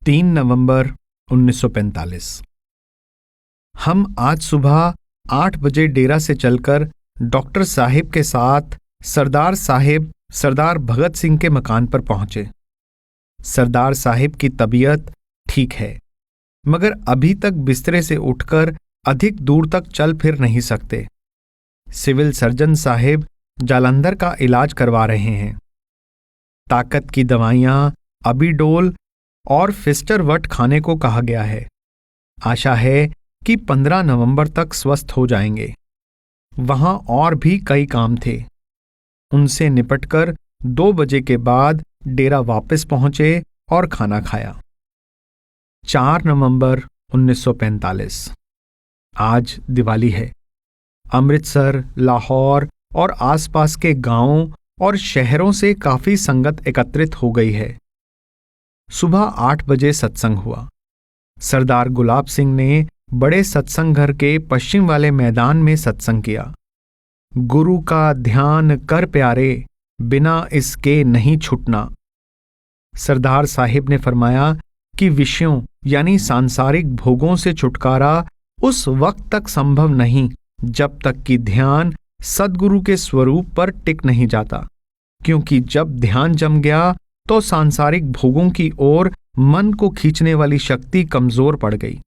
3 नवंबर 1945। हम आज सुबह 8 बजे डेरा से चलकर डॉक्टर साहिब के साथ सरदार साहिब सरदार भगत सिंह के मकान पर पहुंचे। सरदार साहिब की तबीयत ठीक है, मगर अभी तक बिस्तरे से उठकर अधिक दूर तक चल फिर नहीं सकते। सिविल सर्जन साहिब जालंधर का इलाज करवा रहे हैं। ताकत की दवाइयां अबीडोल और फिस्टरवट खाने को कहा गया है। आशा है कि 15 नवंबर तक स्वस्थ हो जाएंगे। वहां और भी कई काम थे। उनसे निपटकर 2 बजे के बाद डेरा वापस पहुंचे और खाना खाया। 4 नवंबर 1945। आज दिवाली है। अमृतसर, लाहौर और आसपास के गांवों और शहरों से काफी संगत एकत्रित हो गई है। सुबह 8 बजे सत्संग हुआ। सरदार गुलाब सिंह ने बड़े सत्संग घर के पश्चिम वाले मैदान में सत्संग किया। गुरु का ध्यान कर प्यारे, बिना इसके नहीं छूटना। सरदार साहिब ने फरमाया कि विषयों यानी सांसारिक भोगों से छुटकारा उस वक्त तक संभव नहीं जब तक कि ध्यान सद्गुरु के स्वरूप पर टिक नहीं जाता, क्योंकि जब ध्यान जम गया तो सांसारिक भोगों की ओर मन को खींचने वाली शक्ति कमजोर पड़ गई।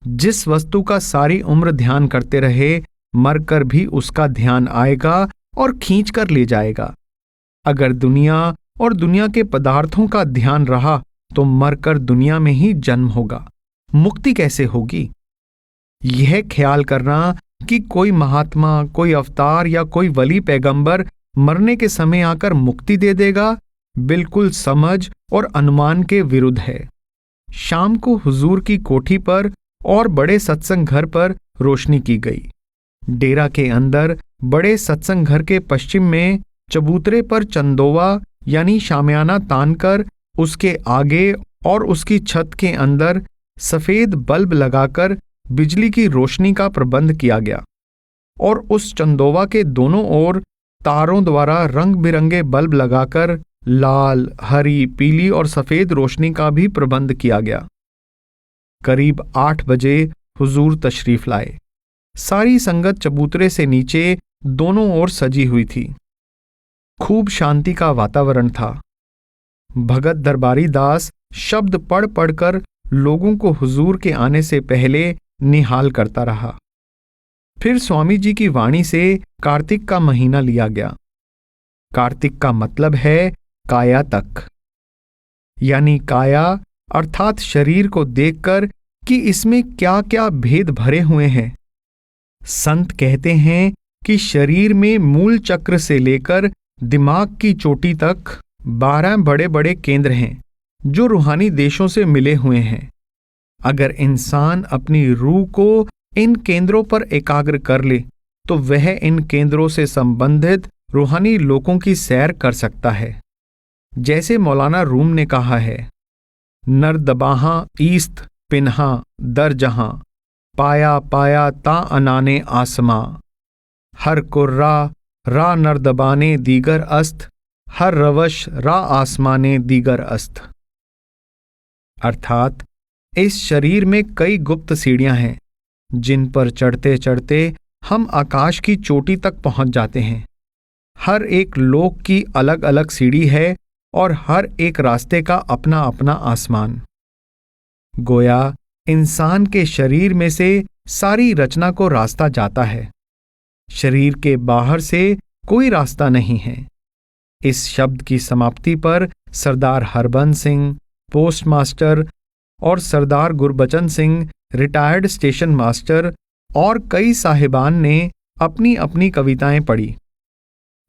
जिस वस्तु का सारी उम्र ध्यान करते रहे, मरकर भी उसका ध्यान आएगा और खींच कर ले जाएगा। अगर दुनिया और दुनिया के पदार्थों का ध्यान रहा तो मरकर दुनिया में ही जन्म होगा। मुक्ति कैसे होगी? यह ख्याल करना कि कोई महात्मा, कोई अवतार या कोई वली पैगंबर मरने के समय आकर मुक्ति दे देगा, बिल्कुल समझ और अनुमान के विरुद्ध है। शाम को हुजूर की कोठी पर और बड़े सत्संग घर पर रोशनी की गई। डेरा के अंदर बड़े सत्संग घर के पश्चिम में चबूतरे पर चंदोवा यानी शामियाना तानकर उसके आगे और उसकी छत के अंदर सफेद बल्ब लगाकर बिजली की रोशनी का प्रबंध किया गया और उस चंदोवा के दोनों ओर तारों द्वारा रंग बिरंगे बल्ब लगाकर लाल, हरी, पीली और सफेद रोशनी का भी प्रबंध किया गया। करीब 8 बजे हुजूर तशरीफ लाए। सारी संगत चबूतरे से नीचे दोनों ओर सजी हुई थी। खूब शांति का वातावरण था। भगत दरबारी दास शब्द पढ़ पढ़कर लोगों को हुजूर के आने से पहले निहाल करता रहा। फिर स्वामी जी की वाणी से कार्तिक का महीना लिया गया। कार्तिक का मतलब है काया तक, यानी काया अर्थात शरीर को देखकर कि इसमें क्या क्या भेद भरे हुए हैं। संत कहते हैं कि शरीर में मूल चक्र से लेकर दिमाग की चोटी तक 12 बड़े बड़े केंद्र हैं जो रूहानी देशों से मिले हुए हैं। अगर इंसान अपनी रूह को इन केंद्रों पर एकाग्र कर ले तो वह इन केंद्रों से संबंधित रूहानी लोकों की सैर कर सकता है। जैसे मौलाना रूम ने कहा है, नर दबाहा ईस्त पिन्हा दर जहां, पाया पाया ता अनाने आसमां, हर कुर्रा रा नर दबाने दीगर अस्त, हर रवश रा आसमाने दीगर अस्त। अर्थात इस शरीर में कई गुप्त सीढ़ियां हैं जिन पर चढ़ते चढ़ते हम आकाश की चोटी तक पहुंच जाते हैं। हर एक लोक की अलग अलग सीढ़ी है और हर एक रास्ते का अपना अपना आसमान। गोया इंसान के शरीर में से सारी रचना को रास्ता जाता है। शरीर के बाहर से कोई रास्ता नहीं है। इस शब्द की समाप्ति पर सरदार हरबंस सिंह पोस्ट मास्टर और Sardar Gurbachan Singh retired station master और कई साहिबान ने अपनी अपनी कविताएं पढ़ी।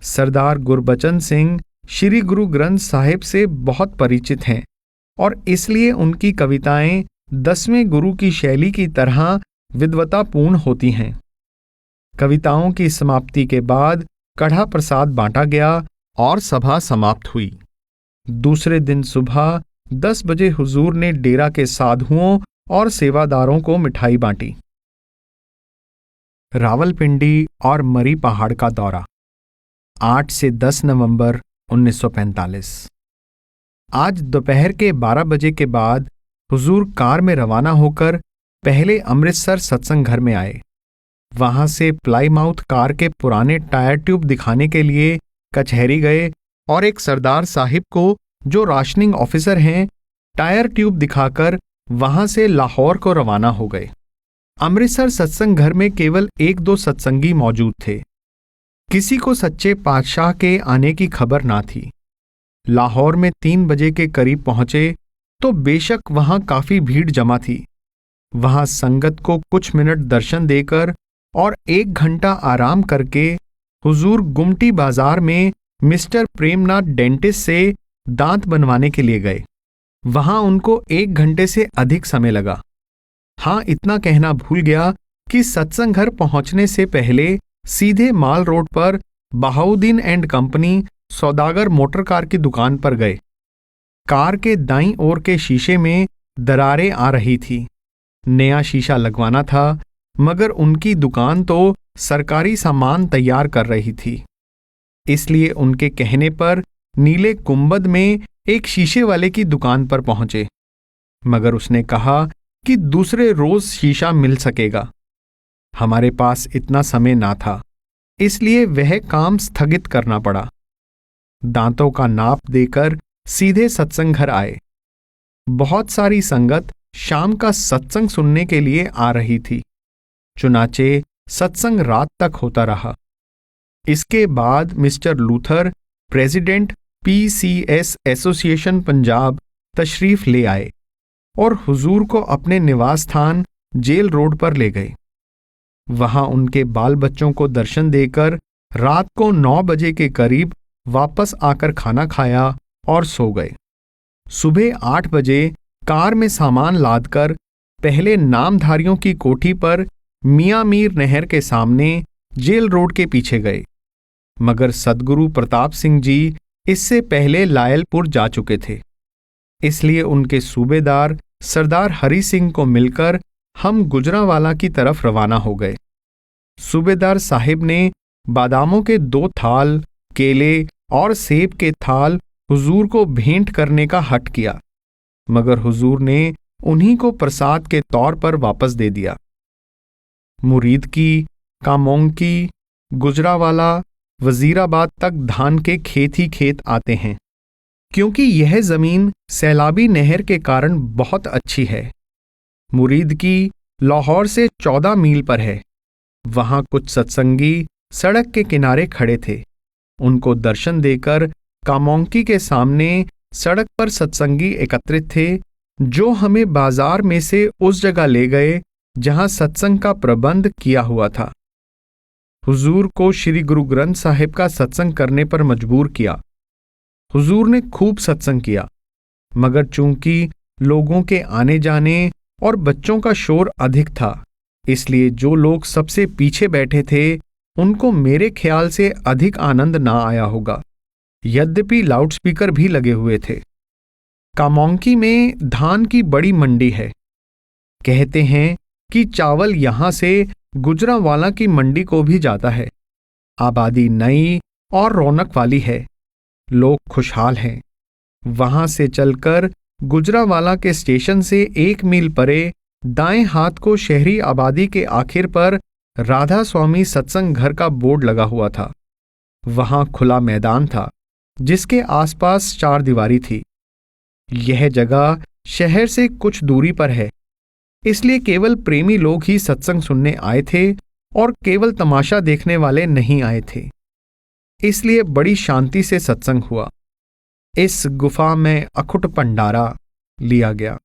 सरदार गुरबचन सिंह श्री गुरु ग्रंथ साहिब से बहुत परिचित हैं और इसलिए उनकी कविताएं 10वें गुरु की शैली की तरह विद्वतापूर्ण होती हैं। कविताओं की समाप्ति के बाद कढ़ा प्रसाद बांटा गया और सभा समाप्त हुई। दूसरे दिन सुबह 10 बजे हुजूर ने डेरा के साधुओं और सेवादारों को मिठाई बांटी। रावलपिंडी और मरी पहाड़ का दौरा 8 से 10 नवंबर 1945। आज दोपहर के 12 बजे के बाद हुजूर कार में रवाना होकर पहले अमृतसर सत्संग घर में आए। वहां से प्लाईमाउथ कार के पुराने टायर ट्यूब दिखाने के लिए कचहरी गए और एक सरदार साहिब को, जो राशनिंग ऑफिसर हैं, टायर ट्यूब दिखाकर वहां से लाहौर को रवाना हो गए। अमृतसर सत्संग घर में केवल एक दो सत्संगी मौजूद थे। किसी को सच्चे पातशाह के आने की खबर ना थी। लाहौर में 3 बजे के करीब पहुंचे तो बेशक वहां काफी भीड़ जमा थी। वहां संगत को कुछ मिनट दर्शन देकर और 1 घंटा आराम करके हुजूर गुमटी बाजार में मिस्टर प्रेमनाथ डेंटिस्ट से दांत बनवाने के लिए गए। वहां उनको 1 घंटे से अधिक समय लगा। हाँ, इतना कहना भूल गया कि सत्संग घर पहुंचने से पहले सीधे माल रोड पर Bahauddin and company Saudagar motor car की दुकान पर गए। कार के दाईं ओर के शीशे में दरारें आ रही थी। नया शीशा लगवाना था, मगर उनकी दुकान तो सरकारी सामान तैयार कर रही थी। इसलिए उनके कहने पर नीले गुंबद में एक शीशे वाले की दुकान पर पहुंचे, मगर उसने कहा कि दूसरे रोज शीशा मिल सकेगा। हमारे पास इतना समय ना था, इसलिए वह काम स्थगित करना पड़ा। दांतों का नाप देकर सीधे सत्संग घर आए। बहुत सारी संगत शाम का सत्संग सुनने के लिए आ रही थी। चुनाचे सत्संग रात तक होता रहा। इसके बाद mister Luther, president PCS association Punjab, तशरीफ ले आए और हुजूर को अपने निवास स्थान जेल रोड पर ले गए। वहां उनके बाल बच्चों को दर्शन देकर रात को 9 बजे के करीब वापस आकर खाना खाया और सो गए। सुबह 8 बजे कार में सामान लादकर पहले नामधारियों की कोठी पर मियां मीर नहर के सामने जेल रोड के पीछे गए, मगर सदगुरु प्रताप सिंह जी इससे पहले लायलपुर जा चुके थे। इसलिए उनके सूबेदार सरदार हरि सिंह को मिलकर हम गुजरांवाला की तरफ रवाना हो गए। सूबेदार साहिब ने बादामों के 2 थाल, केले और सेब के थाल हुजूर को भेंट करने का हट किया, मगर हुजूर ने उन्हीं को प्रसाद के तौर पर वापस दे दिया। मुरीद की, कामोंकी, गुजरांवाला, वजीराबाद तक धान के खेत ही खेत आते हैं, क्योंकि यह जमीन सैलाबी नहर के कारण बहुत अच्छी है। मुरीद की लाहौर से 14 मील पर है। वहां कुछ सत्संगी सड़क के किनारे खड़े थे। उनको दर्शन देकर कामोंकी के सामने सड़क पर सत्संगी एकत्रित थे, जो हमें बाजार में से उस जगह ले गए जहां सत्संग का प्रबंध किया हुआ था। हुजूर को श्री गुरु ग्रंथ साहिब का सत्संग करने पर मजबूर किया। हुजूर ने खूब सत्संग किया, मगर चूंकि लोगों के आने जाने और बच्चों का शोर अधिक था, इसलिए जो लोग सबसे पीछे बैठे थे उनको मेरे ख्याल से अधिक आनंद ना आया होगा, यद्यपि लाउडस्पीकर भी लगे हुए थे। कामोंकी में धान की बड़ी मंडी है। कहते हैं कि चावल यहां से गुजरांवाला की मंडी को भी जाता है। आबादी नई और रौनक वाली है। लोग खुशहाल हैं। वहां से चलकर गुजरांवाला के स्टेशन से 1 मील परे दाएं हाथ को शहरी आबादी के आखिर पर राधा स्वामी सत्संग घर का बोर्ड लगा हुआ था। वहां खुला मैदान था, जिसके आसपास 4 दीवारी थी। यह जगह शहर से कुछ दूरी पर है, इसलिए केवल प्रेमी लोग ही सत्संग सुनने आए थे और केवल तमाशा देखने वाले नहीं आए थे। इसलिए बड़ी शांति से सत्संग हुआ। इस गुफा में अखुट भंडारा लिया गया।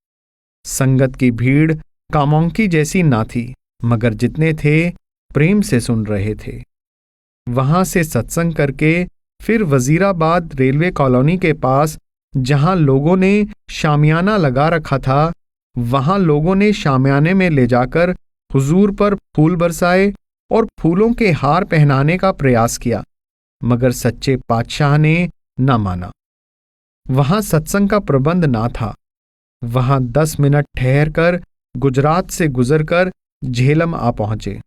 संगत की भीड़ कामोंकी जैसी ना थी, मगर जितने थे प्रेम से सुन रहे थे। वहां से सत्संग करके फिर वजीराबाद रेलवे कॉलोनी के पास, जहां लोगों ने शामियाना लगा रखा था, वहां लोगों ने शामियाने में ले जाकर हुजूर पर फूल बरसाए और फूलों के हार पहनाने का प्रयास किया, मगर सच्चे पातशाह ने न माना। वहां सत्संग का प्रबंध ना था। वहां 10 मिनट ठहरकर गुजरात से गुजरकर झेलम आ पहुंचे।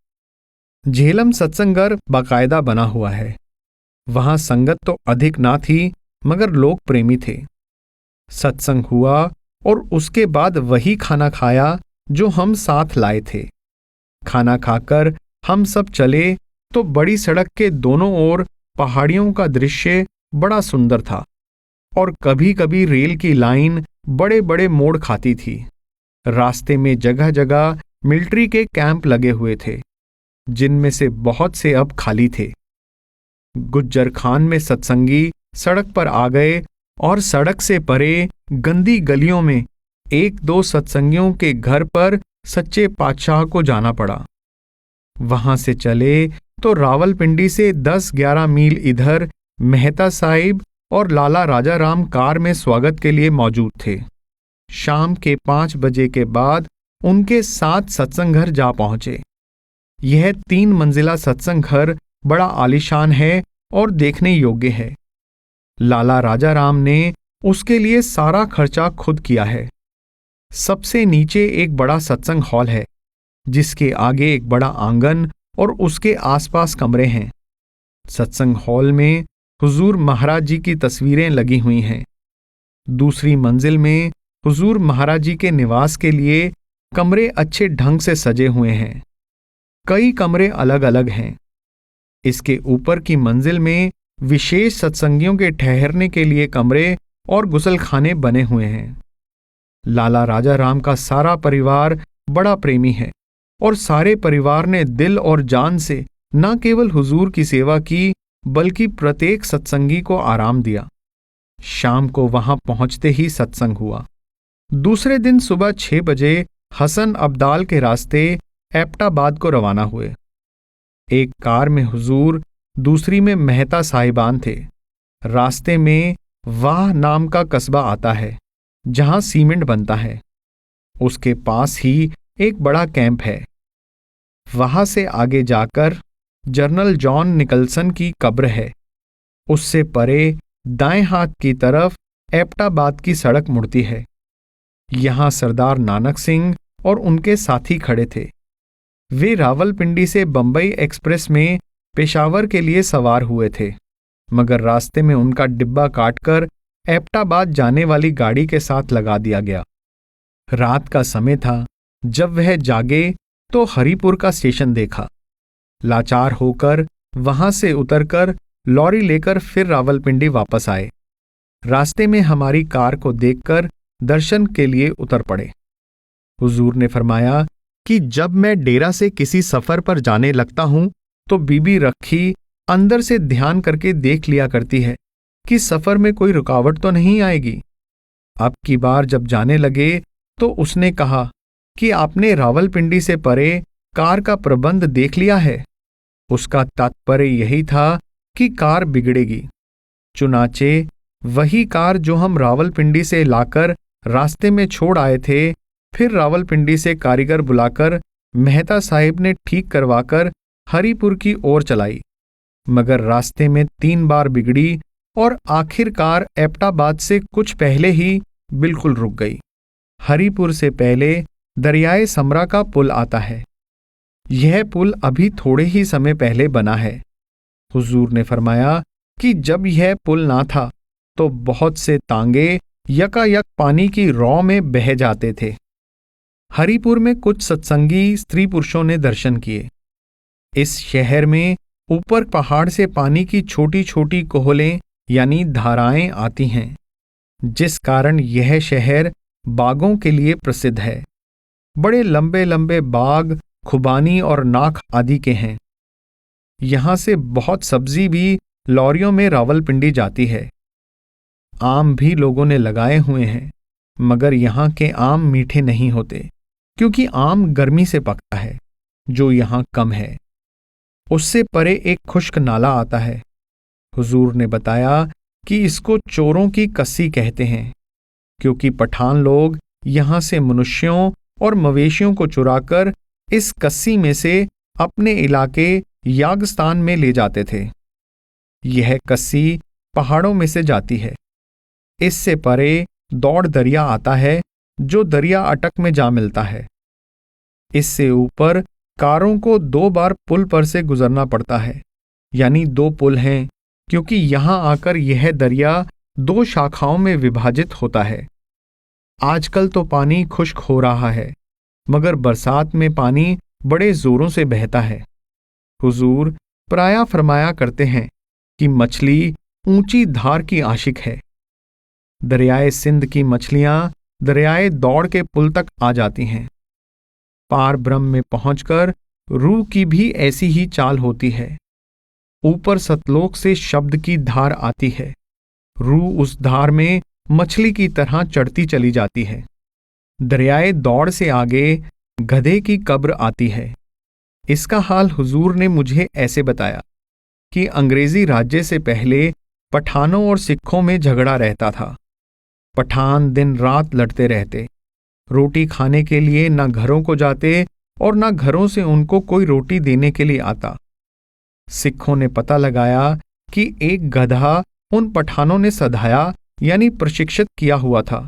झेलम सत्संगर बाकायदा बना हुआ है। वहां संगत तो अधिक ना थी, मगर लोग प्रेमी थे। सत्संग हुआ और उसके बाद वही खाना खाया जो हम साथ लाए थे। खाना खाकर हम सब चले तो बड़ी सड़क के दोनों ओर पहाड़ियों का दृश्य बड़ा सुंदर था और कभी कभी रेल की लाइन बड़े बड़े मोड़ खाती थी। रास्ते में जगह जगह मिलिट्री के कैंप लगे हुए थे, जिनमें से बहुत से अब खाली थे। गुज्जर खान में सत्संगी सड़क पर आ गए और सड़क से परे गंदी गलियों में एक दो सत्संगियों के घर पर सच्चे पातशाह को जाना पड़ा। वहां से चले तो रावलपिंडी से 10-11 मील इधर मेहता साहिब और लाला राजा राम कार में स्वागत के लिए मौजूद थे। शाम के 5 बजे के बाद उनके 7 सत्संग घर जा पहुंचे। यह 3 मंजिला सत्संग घर बड़ा आलीशान है और देखने योग्य है। लाला राजा राम ने उसके लिए सारा खर्चा खुद किया है। सबसे नीचे एक बड़ा सत्संग हॉल है, जिसके आगे एक बड़ा आंगन और उसके आसपास कमरे हैं। सत्संग हॉल में हुजूर महाराज जी की तस्वीरें लगी हुई हैं। दूसरी मंजिल में हुजूर महाराज जी के निवास के लिए कमरे अच्छे ढंग से सजे हुए हैं। कई कमरे अलग अलग हैं। इसके ऊपर की मंजिल में विशेष सत्संगियों के ठहरने के लिए कमरे और गुसलखाने बने हुए हैं। लाला राजा राम का सारा परिवार बड़ा प्रेमी है और सारे परिवार ने दिल और जान से न केवल हुजूर की सेवा की, बल्कि प्रत्येक सत्संगी को आराम दिया। शाम को वहां पहुंचते ही सत्संग हुआ। दूसरे दिन सुबह 6 बजे हसन अब्दाल के रास्ते एबटाबाद को रवाना हुए। एक कार में हुजूर, दूसरी में मेहता साहिबान थे। रास्ते में वाह नाम का कस्बा आता है, जहां सीमेंट बनता है। उसके पास ही एक बड़ा कैंप है। वहां से आगे जाकर जनरल जॉन निकलसन की कब्र है। उससे परे दाएं हाथ की तरफ एबटाबाद की सड़क मुड़ती है। यहां सरदार नानक सिंह और उनके साथी खड़े थे। वे रावलपिंडी से बंबई एक्सप्रेस में पेशावर के लिए सवार हुए थे, मगर रास्ते में उनका डिब्बा काटकर एबटाबाद जाने वाली गाड़ी के साथ लगा दिया गया। रात का समय था। जब वह जागे तो हरिपुर का स्टेशन देखा। लाचार होकर वहां से उतरकर लॉरी लेकर फिर रावलपिंडी वापस आए। रास्ते में हमारी कार को देखकर दर्शन के लिए उतर पड़े। हुजूर ने फरमाया कि जब मैं डेरा से किसी सफर पर जाने लगता हूं तो बीबी रखी अंदर से ध्यान करके देख लिया करती है कि सफर में कोई रुकावट तो नहीं आएगी। अब की बार जब जाने लगे तो उसने कहा कि आपने रावलपिंडी से परे कार का प्रबंध देख लिया है। उसका तात्पर्य यही था कि कार बिगड़ेगी। चुनाचे वही कार जो हम रावलपिंडी से लाकर रास्ते में छोड़ आए थे, फिर रावलपिंडी से कारीगर बुलाकर मेहता साहिब ने ठीक करवाकर हरिपुर की ओर चलाई, मगर रास्ते में 3 बार बिगड़ी और आखिरकार एबटाबाद से कुछ पहले ही बिल्कुल रुक गई। हरिपुर से पहले दरियाए समरा का पुल आता है। यह पुल अभी थोड़े ही समय पहले बना है। हुजूर ने फरमाया कि जब यह पुल ना था तो बहुत से तांगे यकायक पानी की रौ में बह जाते थे। हरिपुर में कुछ सत्संगी स्त्री पुरुषों ने दर्शन किए। इस शहर में ऊपर पहाड़ से पानी की छोटी छोटी कोहलें यानी धाराएं आती हैं, जिस कारण यह शहर बागों के लिए प्रसिद्ध है। बड़े लंबे लंबे बाग खुबानी और नाख आदि के हैं। यहां से बहुत सब्जी भी लॉरियों में रावलपिंडी जाती है। आम भी लोगों ने लगाए हुए हैं, मगर यहां के आम मीठे नहीं होते, क्योंकि आम गर्मी से पकता है, जो यहां कम है। उससे परे एक खुश्क नाला आता है। हुजूर ने बताया कि इसको चोरों की कस्सी कहते हैं, क्योंकि पठान लोग यहां से मनुष्यों और मवेशियों को चुराकर इस कस्सी में से अपने इलाके यागस्तान में ले जाते थे। यह कस्सी पहाड़ों में से जाती है। इससे परे दौड़ दरिया आता है, जो दरिया अटक में जा मिलता है। इससे ऊपर कारों को 2 बार पुल पर से गुजरना पड़ता है, यानी 2 पुल हैं, क्योंकि यहां आकर यह दरिया 2 शाखाओं में विभाजित होता है। आजकल तो पानी खुश्क हो रहा है, मगर बरसात में पानी बड़े जोरों से बहता है। हुजूर प्रायः फरमाया करते हैं कि मछली ऊंची धार की आशिक है। दरियाए सिंध की मछलियां दरियाए दौड़ के पुल तक आ जाती हैं। पार ब्रह्म में पहुंचकर रूह की भी ऐसी ही चाल होती है। ऊपर सतलोक से शब्द की धार आती है। रूह उस धार में मछली की तरह चढ़ती चली जाती है। दरियाए दौड़ से आगे गधे की कब्र आती है। इसका हाल हुजूर ने मुझे ऐसे बताया कि अंग्रेजी राज्य से पहले पठानों और सिखों में झगड़ा रहता था। पठान दिन रात लड़ते रहते, रोटी खाने के लिए न घरों को जाते और न घरों से उनको कोई रोटी देने के लिए आता। सिखों ने पता लगाया कि एक गधा उन पठानों ने सधाया यानी प्रशिक्षित किया हुआ था,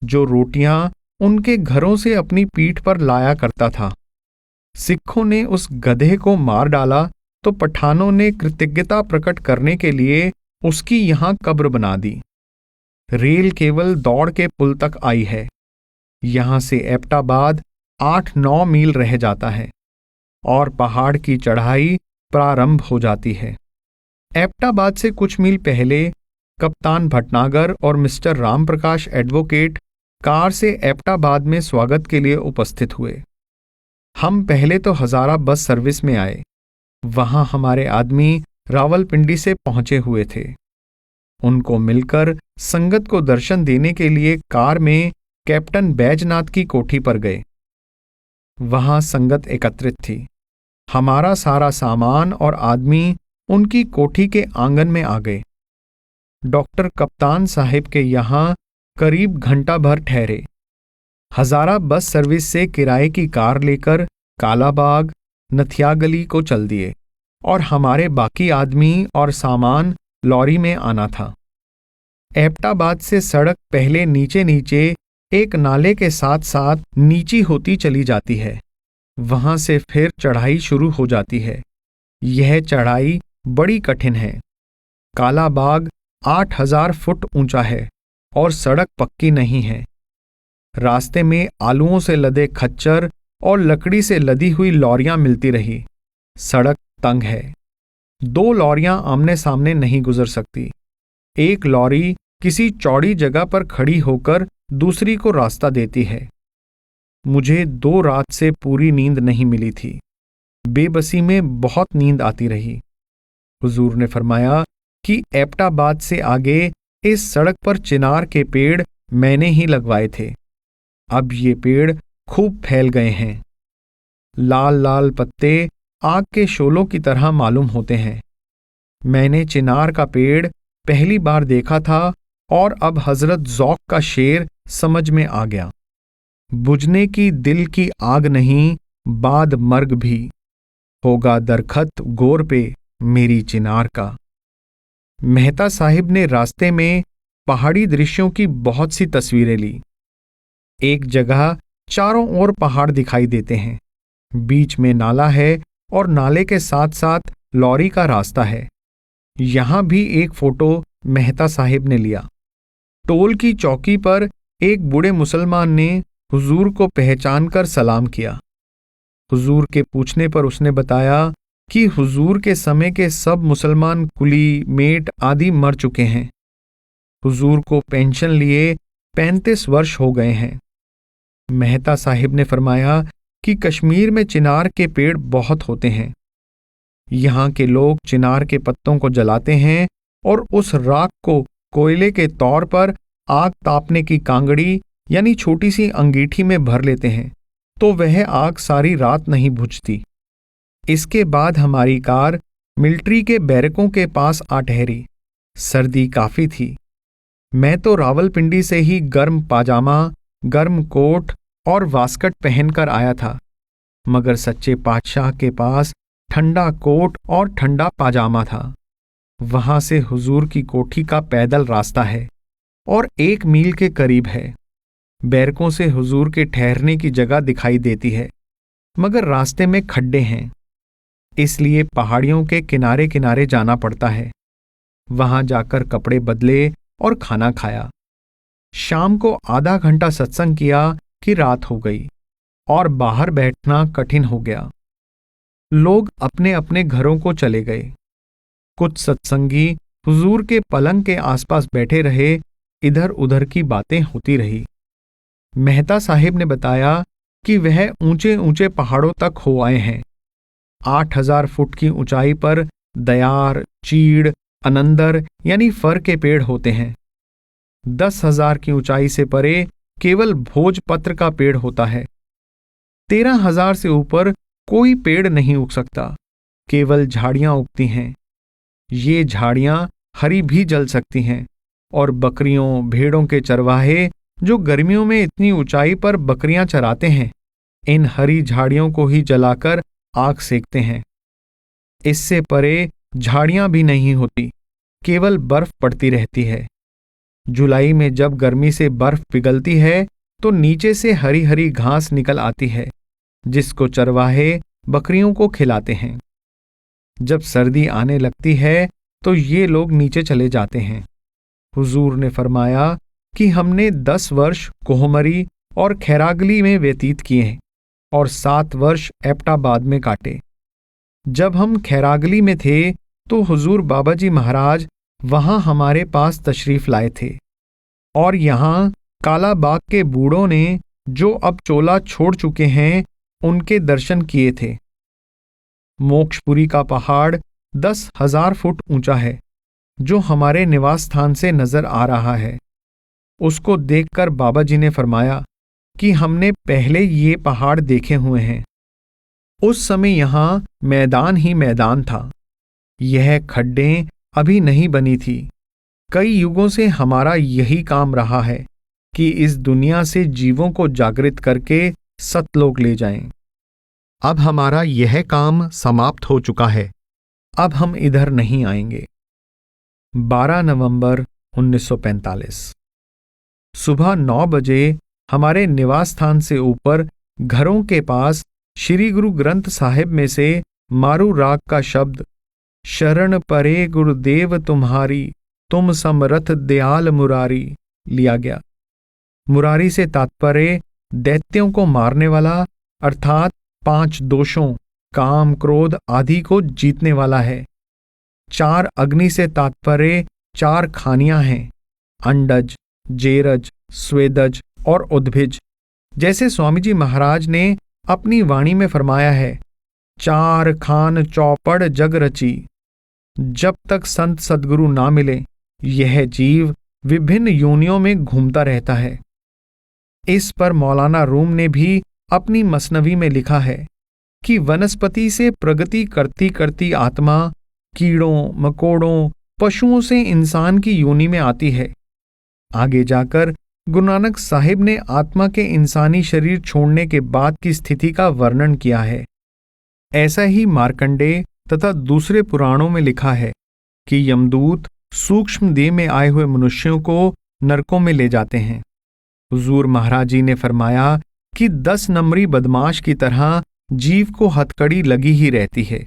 जो रोटियां उनके घरों से अपनी पीठ पर लाया करता था। सिखों ने उस गधे को मार डाला तो पठानों ने कृतज्ञता प्रकट करने के लिए उसकी यहां कब्र बना दी। रेल केवल दौड़ के पुल तक आई है। यहां से एबटाबाद 8-9 मील रह जाता है और पहाड़ की चढ़ाई प्रारंभ हो जाती है। एबटाबाद से कुछ मील पहले कप्तान भटनागर और mister Ram Prakash advocate car से एबटाबाद में स्वागत के लिए उपस्थित हुए। हम पहले तो हजारा बस सर्विस में आए। वहां हमारे आदमी रावलपिंडी से पहुंचे हुए थे। उनको मिलकर संगत को दर्शन देने के लिए कार में कैप्टन बैजनाथ की कोठी पर गए। वहां संगत एकत्रित थी। हमारा सारा सामान और आदमी उनकी कोठी के आंगन में आ गए। डॉक्टर कप्तान साहिब के यहां करीब घंटा भर ठहरे। हजारा बस सर्विस से किराए की कार लेकर कालाबाग नथियागली को चल दिए और हमारे बाकी आदमी और सामान लॉरी में आना था। एबटाबाद से सड़क पहले नीचे नीचे एक नाले के साथ साथ नीची होती चली जाती है। वहां से फिर चढ़ाई शुरू हो जाती है। यह चढ़ाई बड़ी कठिन है। कालाबाग 8000 फुट ऊंचा है और सड़क पक्की नहीं है। रास्ते में आलुओं से लदे खच्चर और लकड़ी से लदी हुई लॉरियां मिलती रही। सड़क तंग है। 2 लॉरियां आमने सामने नहीं गुजर सकती। एक लॉरी किसी चौड़ी जगह पर खड़ी होकर दूसरी को रास्ता देती है। मुझे 2 रात से पूरी नींद नहीं मिली थी। बेबसी में बहुत नींद आती रही। हुजूर ने फरमाया कि एबटाबाद से आगे इस सड़क पर चिनार के पेड़ मैंने ही लगवाए थे। अब ये पेड़ खूब फैल गए हैं। लाल लाल पत्ते आग के शोलों की तरह मालूम होते हैं। मैंने चिनार का पेड़ पहली बार देखा था और अब हजरत ज़ौक का शेर समझ में आ गया। बुझने की दिल की आग नहीं, बाद मर्ग भी होगा दरखत गोर पे मेरी चिनार का। मेहता साहिब ने रास्ते में पहाड़ी दृश्यों की बहुत सी तस्वीरें ली। एक जगह चारों ओर पहाड़ दिखाई देते हैं। बीच में नाला है और नाले के साथ साथ लॉरी का रास्ता है। यहां भी एक फोटो मेहता साहिब ने लिया। टोल की चौकी पर एक बूढ़े मुसलमान ने हुजूर को पहचानकर सलाम किया। हुजूर के पूछने पर उसने बताया कि हुजूर के समय के सब मुसलमान कुली मेट आदि मर चुके हैं। हुजूर को पेंशन लिए 35 वर्ष हो गए हैं। मेहता साहिब ने फरमाया कि कश्मीर में चिनार के पेड़ बहुत होते हैं। यहाँ के लोग चिनार के पत्तों को जलाते हैं और उस राख को कोयले के तौर पर आग तापने की कांगड़ी यानी छोटी सी अंगीठी में भर लेते हैं, तो वह आग सारी रात नहीं बुझती। इसके बाद हमारी कार मिलिट्री के बैरकों के पास आ ठहरी। सर्दी काफी थी। मैं तो रावलपिंडी से ही गर्म पाजामा, गर्म कोट और वास्कट पहनकर आया था, मगर सच्चे पातशाह के पास ठंडा कोट और ठंडा पाजामा था। वहां से हुजूर की कोठी का पैदल रास्ता है और 1 मील के करीब है। बैरकों से हुजूर के ठहरने की जगह दिखाई देती है, मगर रास्ते में खड्डे हैं, इसलिए पहाड़ियों के किनारे किनारे जाना पड़ता है। वहां जाकर कपड़े बदले और खाना खाया। शाम को आधा घंटा सत्संग किया कि रात हो गई और बाहर बैठना कठिन हो गया। लोग अपने अपने घरों को चले गए। कुछ सत्संगी हुजूर के पलंग के आसपास बैठे रहे, इधर उधर की बातें होती रही। मेहता साहिब ने बताया कि वह ऊंचे ऊंचे पहाड़ों तक हो आए हैं। 8,000 फुट की ऊंचाई पर दयार, चीड़, अनंदर यानी फर के पेड़ होते हैं। 10,000 की ऊंचाई से परे केवल भोजपत्र का पेड़ होता है। 13,000 से ऊपर कोई पेड़ नहीं उग सकता, केवल झाड़ियां उगती हैं। ये झाड़ियां हरी भी जल सकती हैं और बकरियों भेड़ों के चरवाहे जो गर्मियों में इतनी ऊंचाई पर बकरियां चराते हैं, इन हरी झाड़ियों को ही जलाकर आग सेकते हैं। इससे परे झाड़ियां भी नहीं होती, केवल बर्फ पड़ती रहती है। जुलाई में जब गर्मी से बर्फ पिघलती है तो नीचे से हरी हरी घास निकल आती है, जिसको चरवाहे बकरियों को खिलाते हैं। जब सर्दी आने लगती है तो ये लोग नीचे चले जाते हैं। हुजूर ने फरमाया कि हमने 10 वर्ष कोहमरी और खैरागली में व्यतीत किए और 7 वर्ष एबटाबाद में काटे। जब हम खैरागली में थे तो हुजूर बाबाजी महाराज वहां हमारे पास तशरीफ लाए थे और यहां कालाबाग के बूढ़ों ने, जो अब चोला छोड़ चुके हैं, उनके दर्शन किए थे। मोक्षपुरी का पहाड़ 10,000 फुट ऊंचा है, जो हमारे निवास स्थान से नजर आ रहा है। उसको देखकर बाबा जी ने फरमाया कि हमने पहले ये पहाड़ देखे हुए हैं। उस समय यहां मैदान ही मैदान था। यह खड्डें अभी नहीं बनी थी। कई युगों से हमारा यही काम रहा है कि इस दुनिया से जीवों को जागृत करके सतलोक ले जाएं। अब हमारा यह काम समाप्त हो चुका है। अब हम इधर नहीं आएंगे। 12 नवंबर 1945 सुबह 9 बजे हमारे निवास स्थान से ऊपर घरों के पास श्री गुरु ग्रंथ साहिब में से मारू राग का शब्द, शरण परे गुरुदेव तुम्हारी, तुम समरथ दयाल मुरारी, लिया गया। मुरारी से तात्पर्य दैत्यों को मारने वाला, अर्थात 5 दोषों काम क्रोध आदि को जीतने वाला है। 4 अग्नि से तात्पर्य 4 खानियां हैं, अंडज, जेरज, स्वेदज और उद्भिज। जैसे स्वामी जी महाराज ने अपनी वाणी में फरमाया है, 4 खान चौपड़ जग रची। जब तक संत सद्गुरु ना मिले यह जीव विभिन्न योनियों में घूमता रहता है। इस पर मौलाना रूम ने भी अपनी मसनवी में लिखा है कि वनस्पति से प्रगति करती करती आत्मा कीड़ों मकोड़ों पशुओं से इंसान की योनि में आती है। आगे जाकर गुरु नानक साहिब ने आत्मा के इंसानी शरीर छोड़ने के बाद की स्थिति का वर्णन किया है। ऐसा ही मार्कंडेय तथा दूसरे पुराणों में लिखा है कि यमदूत सूक्ष्म देह में आए हुए मनुष्यों को नरकों में ले जाते हैं। हुजूर महाराज जी ने फरमाया कि 10 नंबरी बदमाश की तरह जीव को हथकड़ी लगी ही रहती है।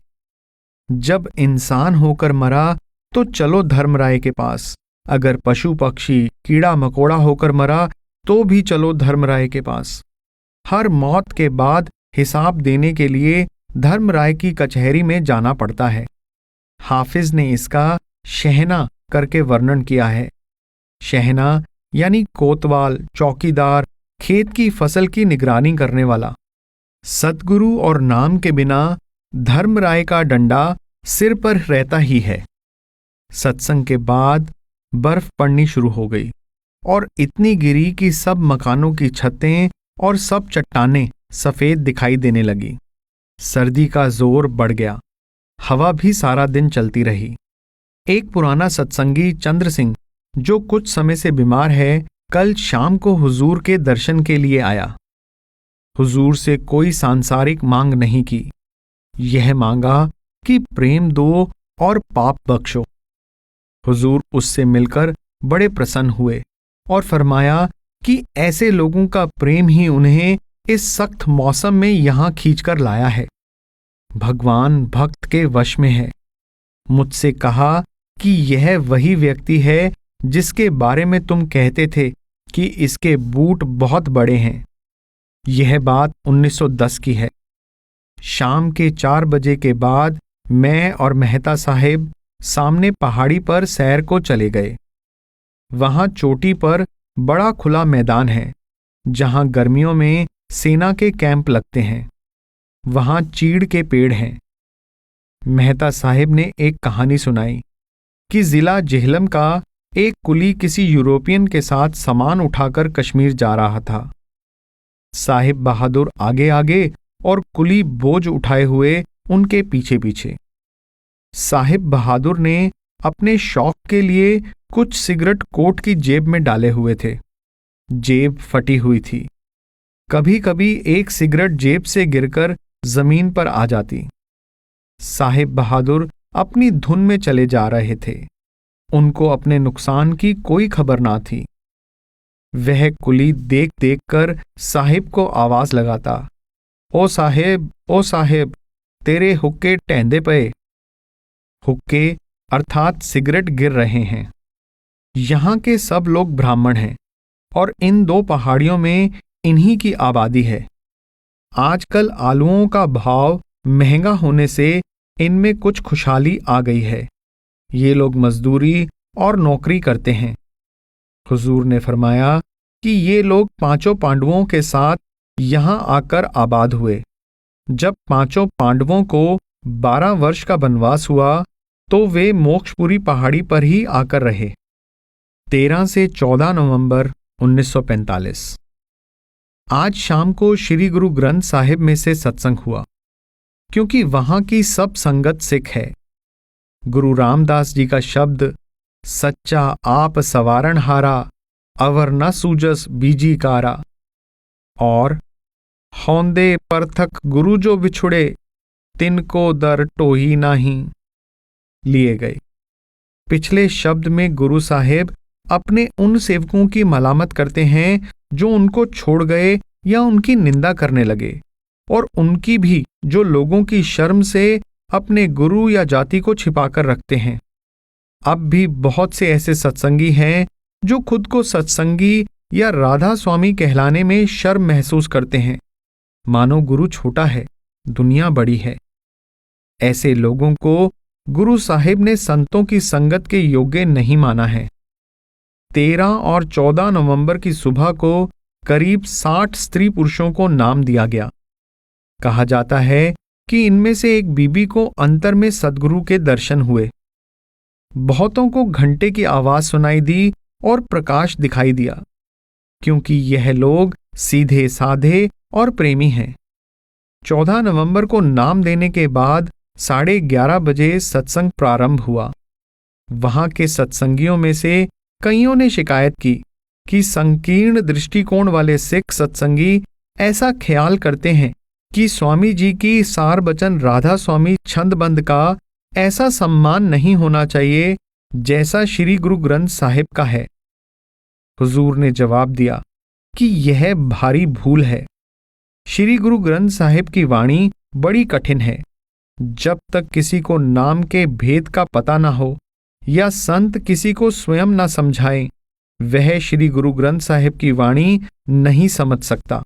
जब इंसान होकर मरा तो चलो धर्मराय के पास, अगर पशु पक्षी कीड़ा मकोड़ा होकर मरा तो भी चलो धर्मराय के पास। हर मौत के बाद हिसाब देने के लिए धर्मराय की कचहरी में जाना पड़ता है। हाफिज ने इसका शहना करके वर्णन किया है। शहना यानी कोतवाल, चौकीदार, खेत की फसल की निगरानी करने वाला। सद्गुरु और नाम के बिना धर्मराय का डंडा सिर पर रहता ही है। सत्संग के बाद बर्फ पड़नी शुरू हो गई और इतनी गिरी कि सब मकानों की छतें और सब चट्टानें सफेद दिखाई देने लगी। सर्दी का जोर बढ़ गया। हवा भी सारा दिन चलती रही। एक पुराना सत्संगी चंद्र सिंह, जो कुछ समय से बीमार है, कल शाम को हुजूर के दर्शन के लिए आया। हुजूर से कोई सांसारिक मांग नहीं की। यह मांगा कि प्रेम दो और पाप बख्शो। हुजूर उससे मिलकर बड़े प्रसन्न हुए और फरमाया कि ऐसे लोगों का प्रेम ही उन्हें इस सख्त मौसम में यहां खींचकर लाया है। भगवान भक्त के वश में है। मुझसे कहा कि यह वही व्यक्ति है जिसके बारे में तुम कहते थे कि इसके बूट बहुत बड़े हैं। यह बात 1910 की है। शाम के 4 बजे के बाद मैं और मेहता साहेब सामने पहाड़ी पर सैर को चले गए। वहां चोटी पर बड़ा खुला मैदान है जहां गर्मियों में सेना के कैंप लगते हैं। वहां चीड़ के पेड़ हैं। मेहता साहेब ने एक कहानी सुनाई कि जिला जेहलम का एक कुली किसी यूरोपियन के साथ सामान उठाकर कश्मीर जा रहा था। साहिब बहादुर आगे आगे और कुली बोझ उठाए हुए उनके पीछे पीछे। साहिब बहादुर ने अपने शौक के लिए कुछ सिगरेट कोट की जेब में डाले हुए थे। जेब फटी हुई थी। कभी कभी एक सिगरेट जेब से गिरकर जमीन पर आ जाती। साहिब बहादुर अपनी धुन में चले जा रहे थे। उनको अपने नुकसान की कोई खबर ना थी। वह कुली देख देख कर साहिब को आवाज लगाता, ओ साहेब, तेरे हुक्के टहंदे पए। हुक्के अर्थात सिगरेट गिर रहे हैं। यहां के सब लोग ब्राह्मण हैं और इन 2 पहाड़ियों में इन्हीं की आबादी है। आजकल आलूओं का भाव महंगा होने से इनमें कुछ खुशहाली आ गई है। ये लोग मजदूरी और नौकरी करते हैं। हुजूर ने फरमाया कि ये लोग 5 पांडवों के साथ यहां आकर आबाद हुए। जब 5 पांडवों को 12 वर्ष का वनवास हुआ तो वे मोक्षपुरी पहाड़ी पर ही आकर रहे। 13 से 14 नवंबर 1945। आज शाम को श्री गुरु ग्रंथ साहिब में से सत्संग हुआ, क्योंकि वहां की सब संगत सिख है। गुरु रामदास जी का शब्द, सच्चा आप सवारण हारा, अवर न सूजस बीजी कारा, और हौंदे परथक गुरु जो बिछुड़े, तिनको दर टोही नाही, लिए गए। पिछले शब्द में गुरु साहेब अपने उन सेवकों की मलामत करते हैं जो उनको छोड़ गए या उनकी निंदा करने लगे, और उनकी भी जो लोगों की शर्म से अपने गुरु या जाति को छिपाकर रखते हैं। अब भी बहुत से ऐसे सत्संगी हैं जो खुद को सत्संगी या राधा स्वामी कहलाने में शर्म महसूस करते हैं, मानो गुरु छोटा है, दुनिया बड़ी है। ऐसे लोगों को गुरु साहिब ने संतों की संगत के योग्य नहीं माना है। 13 और 14 नवंबर की सुबह को करीब 60 स्त्री पुरुषों को नाम दिया गया। कहा जाता है कि इनमें से एक बीबी को अंतर में सद्गुरु के दर्शन हुए। बहुतों को घंटे की आवाज सुनाई दी और प्रकाश दिखाई दिया, क्योंकि यह लोग सीधे साधे और प्रेमी हैं। 14 नवंबर को नाम देने के बाद 11:30 बजे सत्संग प्रारंभ हुआ। वहां के सत्संगियों में से कईयों ने शिकायत की कि संकीर्ण दृष्टिकोण वाले सिख सत्संगी ऐसा ख्याल करते हैं कि स्वामी जी की सारबचन राधा स्वामी छंदबंद का ऐसा सम्मान नहीं होना चाहिए जैसा श्री गुरु ग्रंथ साहिब का है। हुजूर ने जवाब दिया कि यह भारी भूल है। श्री गुरु ग्रंथ साहिब की वाणी बड़ी कठिन है। जब तक किसी को नाम के भेद का पता ना हो या संत किसी को स्वयं ना समझाएं, वह श्री गुरु ग्रंथ साहिब की वाणी नहीं समझ सकता।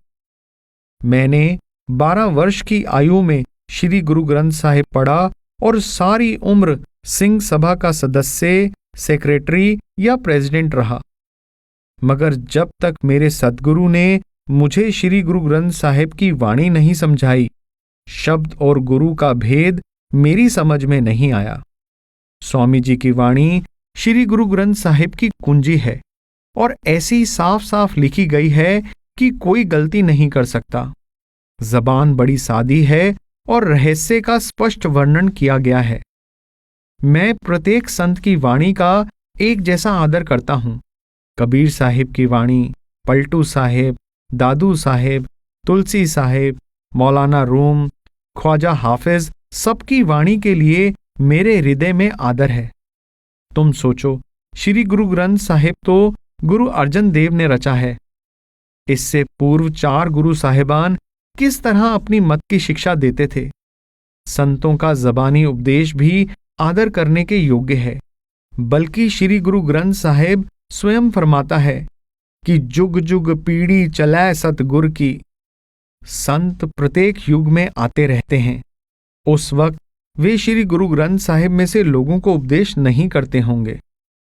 मैंने 12 वर्ष की आयु में श्री गुरु ग्रंथ साहिब पढ़ा और सारी उम्र सिंह सभा का सदस्य, सेक्रेटरी या प्रेसिडेंट रहा। मगर जब तक मेरे सद्गुरु ने मुझे श्री गुरु ग्रंथ साहिब की वाणी नहीं समझाई, शब्द और गुरु का भेद मेरी समझ में नहीं आया। स्वामी जी की वाणी श्री गुरु ग्रंथ साहिब की कुंजी है और ऐसी साफ साफ लिखी गई है कि कोई गलती नहीं कर सकता। जबान बड़ी सादी है और रहस्य का स्पष्ट वर्णन किया गया है। मैं प्रत्येक संत की वाणी का एक जैसा आदर करता हूँ। कबीर साहिब की वाणी, पलटू साहिब, दादू साहिब, तुलसी साहिब, मौलाना रूम, ख्वाजा हाफिज, सबकी वाणी के लिए मेरे हृदय में आदर है। तुम सोचो, श्री गुरु ग्रंथ साहिब तो गुरु अर्जन देव ने रचा है। इससे पूर्व 4 गुरु साहिबान किस तरह अपनी मत की शिक्षा देते थे। संतों का जबानी उपदेश भी आदर करने के योग्य है, बल्कि श्री गुरु ग्रंथ साहिब स्वयं फरमाता है कि जुग जुग पीढ़ी चलै सतगुर की। संत प्रत्येक युग में आते रहते हैं। उस वक्त वे श्री गुरु ग्रंथ साहिब में से लोगों को उपदेश नहीं करते होंगे।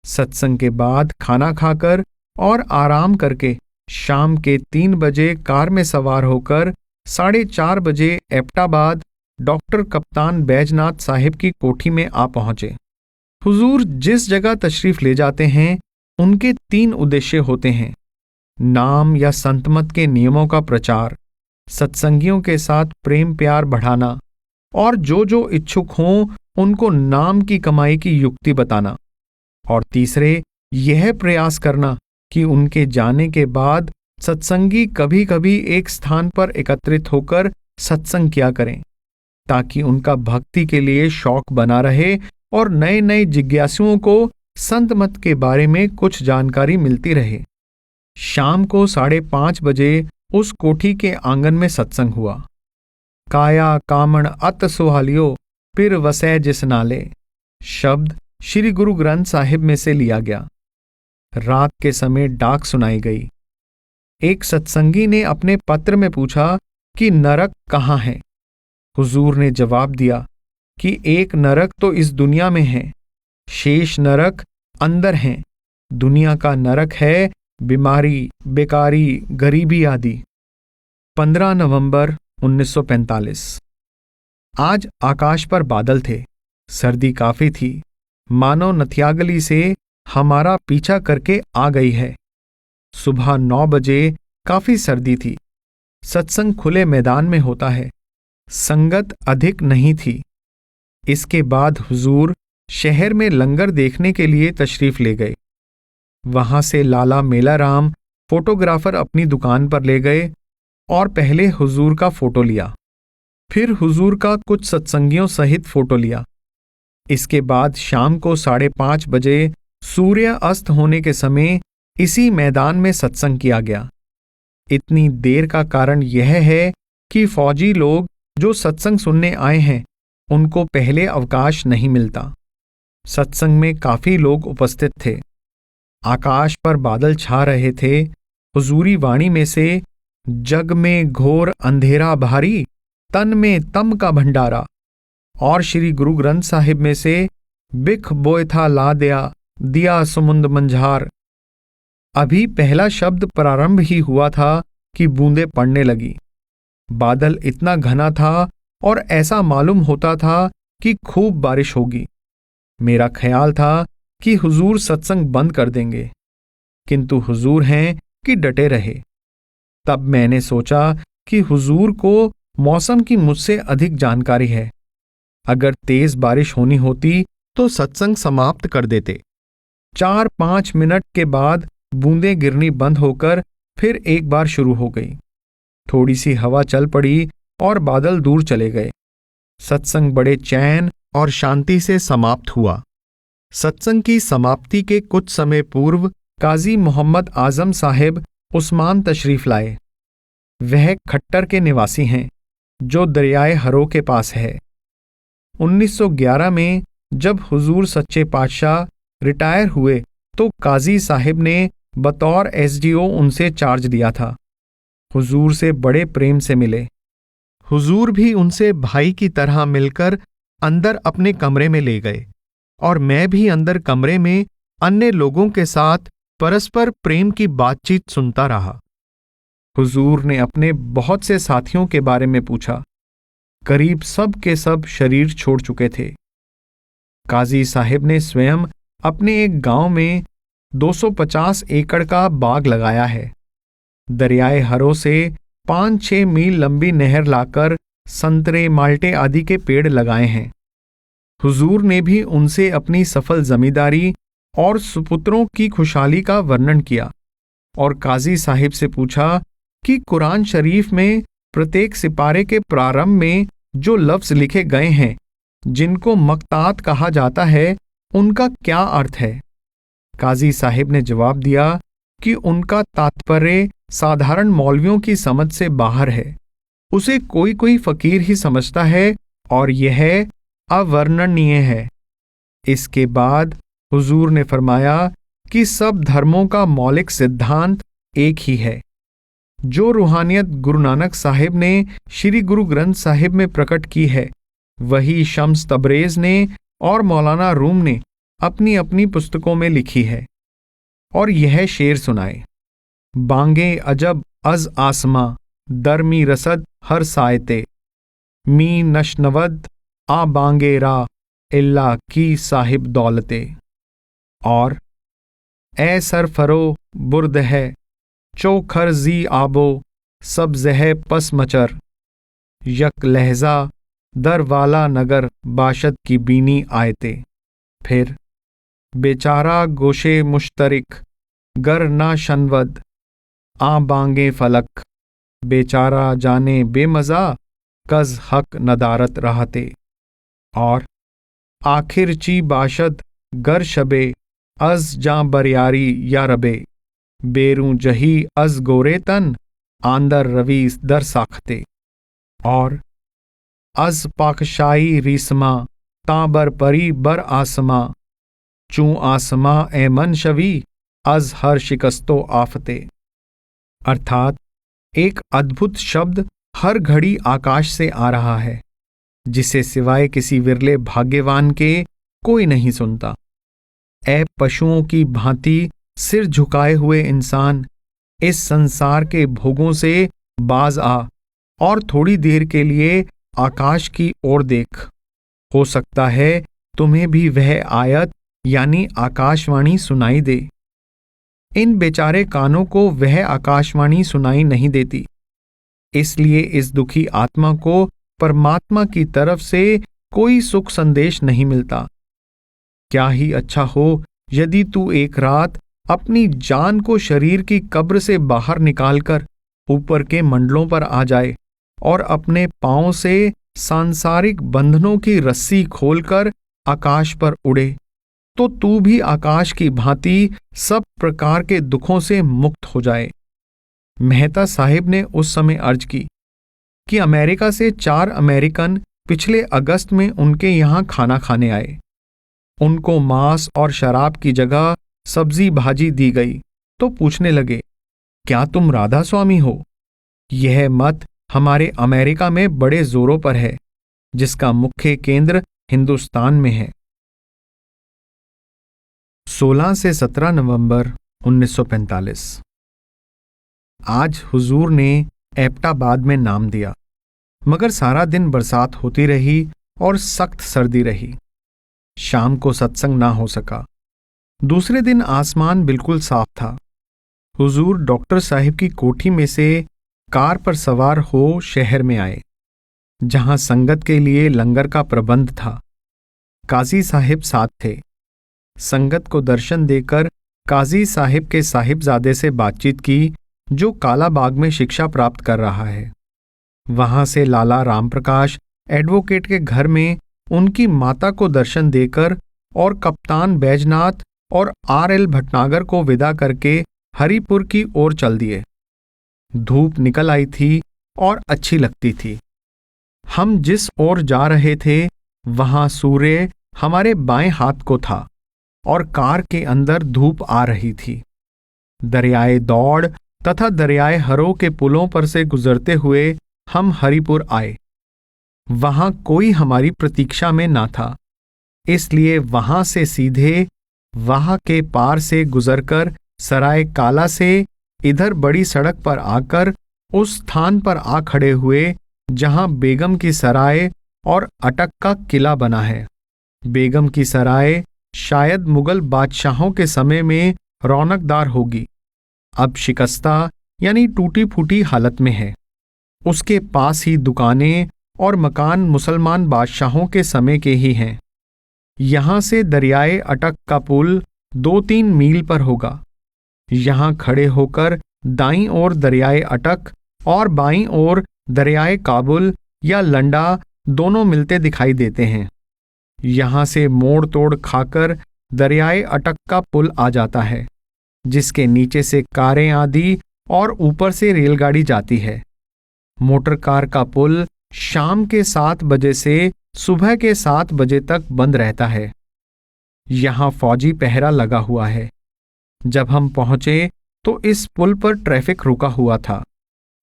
सत्संग के बाद खाना खाकर और आराम करके शाम के 3 बजे कार में सवार होकर 4:30 बजे एबटाबाद डॉक्टर कप्तान बैजनाथ साहिब की कोठी में आ पहुंचे। हुजूर जिस जगह तशरीफ ले जाते हैं उनके 3 उद्देश्य होते हैं: नाम या संतमत के नियमों का प्रचार, सत्संगियों के साथ प्रेम प्यार बढ़ाना और जो इच्छुक हों उनको नाम की कमाई की युक्ति बताना, और तीसरे यह प्रयास करना कि उनके जाने के बाद सत्संगी कभी कभी एक स्थान पर एकत्रित होकर सत्संग किया करें, ताकि उनका भक्ति के लिए शौक बना रहे और नए नए जिज्ञासुओं को संत मत के बारे में कुछ जानकारी मिलती रहे। शाम को 5:30 बजे उस कोठी के आंगन में सत्संग हुआ। काया कामण अत सुहालियो फिर वसै जिस नाले शब्द श्री गुरु ग्रंथ साहिब में से लिया गया। रात के समय डाक सुनाई गई। एक सत्संगी ने अपने पत्र में पूछा कि नरक कहाँ है। हुजूर ने जवाब दिया कि एक नरक तो इस दुनिया में है, शेष नरक अंदर हैं। दुनिया का नरक है बीमारी, बेकारी, गरीबी आदि। 15 नवंबर 1945। आज आकाश पर बादल थे, सर्दी काफी थी, मानो नथियागली से हमारा पीछा करके आ गई है। सुबह 9 बजे काफी सर्दी थी। सत्संग खुले मैदान में होता है, संगत अधिक नहीं थी। इसके बाद हुजूर शहर में लंगर देखने के लिए तशरीफ ले गए। वहां से लाला मेलाराम फोटोग्राफर अपनी दुकान पर ले गए और पहले हुजूर का फोटो लिया, फिर हुजूर का कुछ सत्संगियों सहित फोटो लिया। इसके बाद शाम को 5:30 बजे सूर्य अस्त होने के समय इसी मैदान में सत्संग किया गया। इतनी देर का कारण यह है कि फौजी लोग जो सत्संग सुनने आए हैं उनको पहले अवकाश नहीं मिलता। सत्संग में काफी लोग उपस्थित थे। आकाश पर बादल छा रहे थे। हुजूरी वाणी में से जग में घोर अंधेरा भारी, तन में तम का भंडारा, और श्री गुरु ग्रंथ साहिब में से बिख बोए था ला दिया सुमुंद मंझार। अभी पहला शब्द प्रारंभ ही हुआ था कि बूंदें पड़ने लगी। बादल इतना घना था और ऐसा मालूम होता था कि खूब बारिश होगी। मेरा ख्याल था कि हुजूर सत्संग बंद कर देंगे, किंतु हुजूर हैं कि डटे रहे। तब मैंने सोचा कि हुजूर को मौसम की मुझसे अधिक जानकारी है। अगर तेज बारिश होनी होती तो सत्संग समाप्त कर देते। 4-5 मिनट के बाद बूंदें गिरनी बंद होकर फिर एक बार शुरू हो गई। थोड़ी सी हवा चल पड़ी और बादल दूर चले गए। सत्संग बड़े चैन और शांति से समाप्त हुआ। सत्संग की समाप्ति के कुछ समय पूर्व काजी मोहम्मद आजम साहिब उस्मान तशरीफ लाए। वह खट्टर के निवासी हैं, जो दरियाए हरो के पास है। 1911 में जब हुजूर सच्चे पातशाह रिटायर हुए तो काजी साहिब ने बतौर एसडीओ उनसे चार्ज दिया था। हुजूर से बड़े प्रेम से मिले। हुजूर भी उनसे भाई की तरह मिलकर अंदर अपने कमरे में ले गए और मैं भी अंदर कमरे में अन्य लोगों के साथ परस्पर प्रेम की बातचीत सुनता रहा। हुजूर ने अपने बहुत से साथियों के बारे में पूछा। करीब सब के सब शरीर छोड़ चुके थे। काजी साहिब ने स्वयं अपने एक गांव में 250 एकड़ का बाग लगाया है। दरियाए हरो से 5-6 मील लंबी नहर लाकर संतरे, माल्टे आदि के पेड़ लगाए हैं। हुजूर ने भी उनसे अपनी सफल जमींदारी और सुपुत्रों की खुशहाली का वर्णन किया और काजी साहिब से पूछा कि कुरान शरीफ में प्रत्येक सिपारे के प्रारंभ में जो लफ्ज लिखे गए हैं, जिनको मक्तात कहा जाता है, उनका क्या अर्थ है। काजी साहिब ने जवाब दिया कि उनका तात्पर्य साधारण मौलवियों की समझ से बाहर है। उसे कोई कोई फकीर ही समझता है और यह अवर्णनीय है। इसके बाद हुजूर ने फरमाया कि सब धर्मों का मौलिक सिद्धांत एक ही है। जो रूहानियत गुरु नानक साहिब ने श्री गुरु ग्रंथ साहिब में प्रकट की है, वही शम्स तबरेज ने और मौलाना रूम ने अपनी अपनी पुस्तकों में लिखी है। और यह शेर सुनाए, बांगे अजब अज आसमां दरमी रसद हर सायते, मी नशनवद आ बांगे रा इल्ला की साहिब दौलते। और ए सरफरो बुर्द है चौखर जी आबो सब जह पस मचर, यक लहजा दर वाला नगर बाशद की बीनी आयते। फिर बेचारा गोशे मुश्तरिक गर ना शनवद आ बांगे फलक, बेचारा जाने बेमजा कज हक नदारत रहते। और आखिर ची बाशद गर शबे अज जा बरियारी या रबे, बेरू जही अज गोरे तन आंदर रवि दर साखते। और अज पाकशाई रीसमा ताबर परी बर आसमा, चूं आसमा ए मन शवी अज हर शिकस्तो आफते। अर्थात एक अद्भुत शब्द हर घड़ी आकाश से आ रहा है, जिसे सिवाय किसी विरले भाग्यवान के कोई नहीं सुनता। ए पशुओं की भांति सिर झुकाए हुए इंसान, इस संसार के भोगों से बाज आ और थोड़ी देर के लिए आकाश की ओर देख। हो सकता है तुम्हें भी वह आयत यानी आकाशवाणी सुनाई दे। इन बेचारे कानों को वह आकाशवाणी सुनाई नहीं देती, इसलिए इस दुखी आत्मा को परमात्मा की तरफ से कोई सुख संदेश नहीं मिलता। क्या ही अच्छा हो यदि तू एक रात अपनी जान को शरीर की कब्र से बाहर निकालकर ऊपर के मंडलों पर आ जाए और अपने पांव से सांसारिक बंधनों की रस्सी खोलकर आकाश पर उड़े, तो तू भी आकाश की भांति सब प्रकार के दुखों से मुक्त हो जाए। मेहता साहिब ने उस समय अर्ज की कि अमेरिका से 4 अमेरिकन पिछले अगस्त में उनके यहाँ खाना खाने आए। उनको मांस और शराब की जगह सब्जी भाजी दी गई तो पूछने लगे, क्या तुम राधा स्वामी हो? यह मत हमारे अमेरिका में बड़े जोरों पर है, जिसका मुख्य केंद्र हिंदुस्तान में है। 16 से 17 नवंबर 1945। आज हुजूर ने एबटाबाद में नाम दिया, मगर सारा दिन बरसात होती रही और सख्त सर्दी रही। शाम को सत्संग ना हो सका। दूसरे दिन आसमान बिल्कुल साफ था। हुजूर डॉक्टर साहिब की कोठी में से कार पर सवार हो शहर में आए, जहां संगत के लिए लंगर का प्रबंध था। काजी साहिब साथ थे। संगत को दर्शन देकर काजी साहिब के साहिबजादे से बातचीत की, जो काला बाग में शिक्षा प्राप्त कर रहा है। वहां से लाला रामप्रकाश एडवोकेट के घर में उनकी माता को दर्शन देकर और कप्तान बैजनाथ और R.L. भटनागर को विदा करके हरिपुर की ओर चल दिए। धूप निकल आई थी और अच्छी लगती थी। हम जिस ओर जा रहे थे वहां सूर्य हमारे बाएं हाथ को था और कार के अंदर धूप आ रही थी। दरियाए दौड़ तथा दरियाए हरो के पुलों पर से गुजरते हुए हम हरिपुर आए। वहां कोई हमारी प्रतीक्षा में ना था, इसलिए वहां से सीधे वहां के पार से गुजरकर सराय काला से इधर बड़ी सड़क पर आकर उस स्थान पर आ खड़े हुए जहां बेगम की सराय और अटक का किला बना है। बेगम की सराय शायद मुगल बादशाहों के समय में रौनकदार होगी, अब शिकस्ता यानी टूटी फूटी हालत में है। उसके पास ही दुकानें और मकान मुसलमान बादशाहों के समय के ही हैं। यहां से दरियाए अटक का पुल 2-3 मील पर होगा। यहां खड़े होकर दाईं ओर दरियाए अटक और बाईं ओर दरियाए काबुल या लंडा दोनों मिलते दिखाई देते हैं। यहां से मोड़ तोड़ खाकर दरियाए अटक का पुल आ जाता है, जिसके नीचे से कारें आदि और ऊपर से रेलगाड़ी जाती है। मोटर कार का पुल शाम के 7 बजे से सुबह के 7 बजे तक बंद रहता है। यहां फौजी पहरा लगा हुआ है। जब हम पहुंचे तो इस पुल पर ट्रैफिक रुका हुआ था,